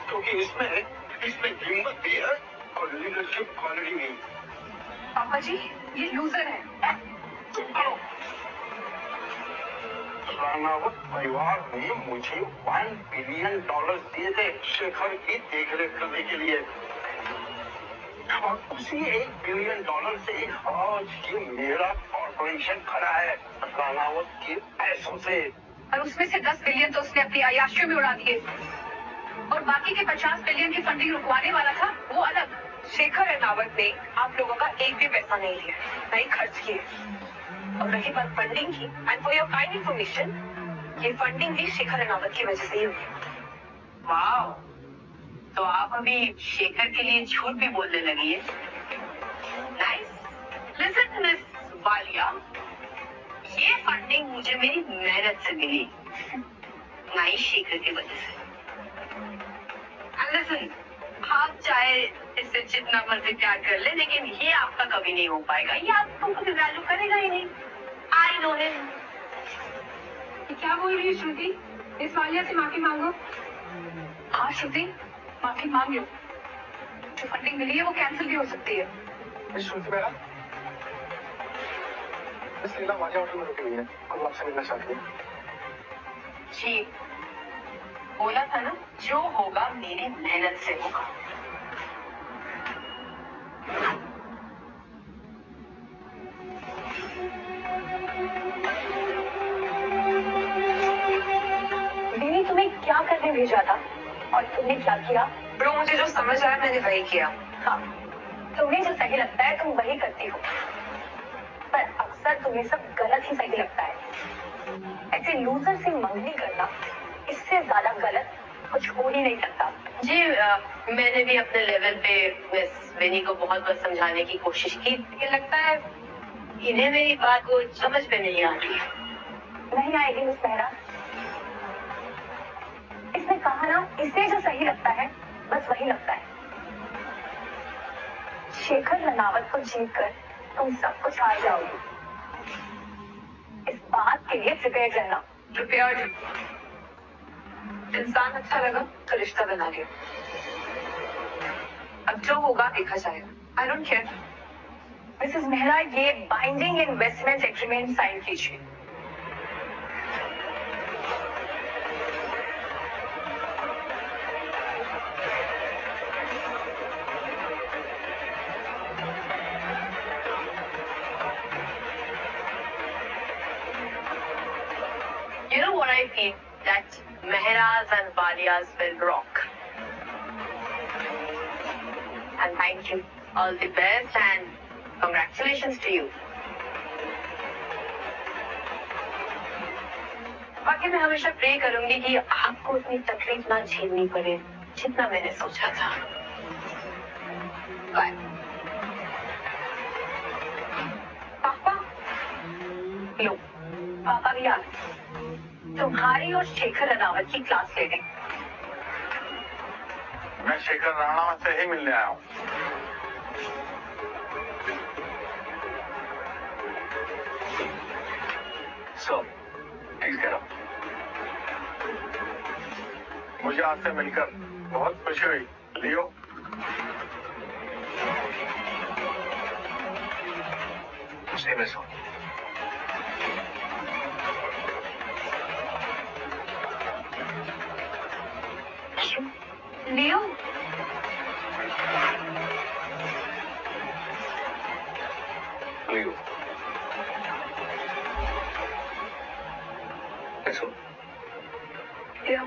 क्योंकि इसमें हिम्मत भी है और लीडरशिप क्वालिटी भी। पापा जी ये लूजर है। रानावत परिवार ने मुझे $1 बिलियन दिए थे शेखर की देखरेख करने के लिए, और उसी $1 बिलियन से आज ये मेरा कॉर्पोरेशन खड़ा है रानावत के पैसों से। और उसमें से 10 बिलियन तो उसने अपनी अय्याशियों में उड़ा दिए, और बाकी के 50 बिलियन की फंडिंग रुकवाने वाला था वो अलग। शेखर रनावत ने आप लोगों का एक भी पैसा नहीं लिया, नहीं खर्च किए। और रही बात फंडिंग की, and for your kind information, ये फंडिंग भी शेखर रनावत की वजह से ही हुई। वाह, तो आप अभी शेखर के लिए झूठ भी बोलने लगी है। नाइस। लिसन मिस वालिया, ये फंडिंग मुझे मेरी मेहनत से मिली, ना ही शेखर की वजह से। एंड लिसन, आप चाहे इससे जितना मर्जी प्यार कर ले, लेकिन ये आपका कभी नहीं हो पाएगा। ये आपको कभी वैल्यू करेगा ही नहीं। I know him. ये क्या बोल रही है श्रुति? इस वालिया से माफी मांगो। हाँ श्रुति, माफी मांग लो। जो फंडिंग मिली है वो कैंसिल भी हो सकती है। मिस श्रुति मैडम, मिस लीला वालिया होटल में रुकी हुई है और वो आपसे मिलना चाहती है। जी, बोला था ना, जो होगा मेरी मेहनत से होगा। दीदी, तुम्हें क्या करने भेजा था और तुमने क्या किया? ब्रो, मुझे जो समझ आया मैंने वही किया। हाँ, तुम्हें जो सही लगता है तुम वही करती हो, पर अक्सर तुम्हें सब गलत ही सही लगता है। ऐसे लूजर से मंगनी करना, इससे ज्यादा गलत कुछ हो ही नहीं सकता। जी, मैंने भी अपने लेवल पे मिस विनी को बहुत बार समझाने की कोशिश की, लेकिन लगता है इन्हें मेरी बात को समझ में नहीं आ रही। नहीं आएगी मिस मेहरा। इसने कहा ना, इसे जो सही लगता है बस वही लगता है। शेखर रनावत को जीतकर तुम सब कुछ हार जाओगे। इस बात के लिए प्रिपेयर रहना। प्रिपेयर्ड। इंसान अच्छा लगा तो रिश्ता बना लिया। अब जो होगा देखा जाएगा। I don't care. Mrs Mehra, ये बाइंडिंग इन्वेस्टमेंट एग्रीमेंट साइन कीजिए। You know what I feel? That Mehras and Walias will rock. And thank you. All the best and congratulations to you. बाकी मैं हमेशा प्रे करूंगी कि आपको इतनी तकलीफ ना झेलनी पड़े जितना मैंने सोचा था। बाय। पापा, लो, पापा भी आ गए। तुम्हारी और शेखर रनावत की क्लास ले गई। मैं शेखर राणावत से ही मिलने आया हूँ। So please get up. मुझे आपसे मिलकर बहुत खुशी हुई लियो। सेम एज लियो, लियो। या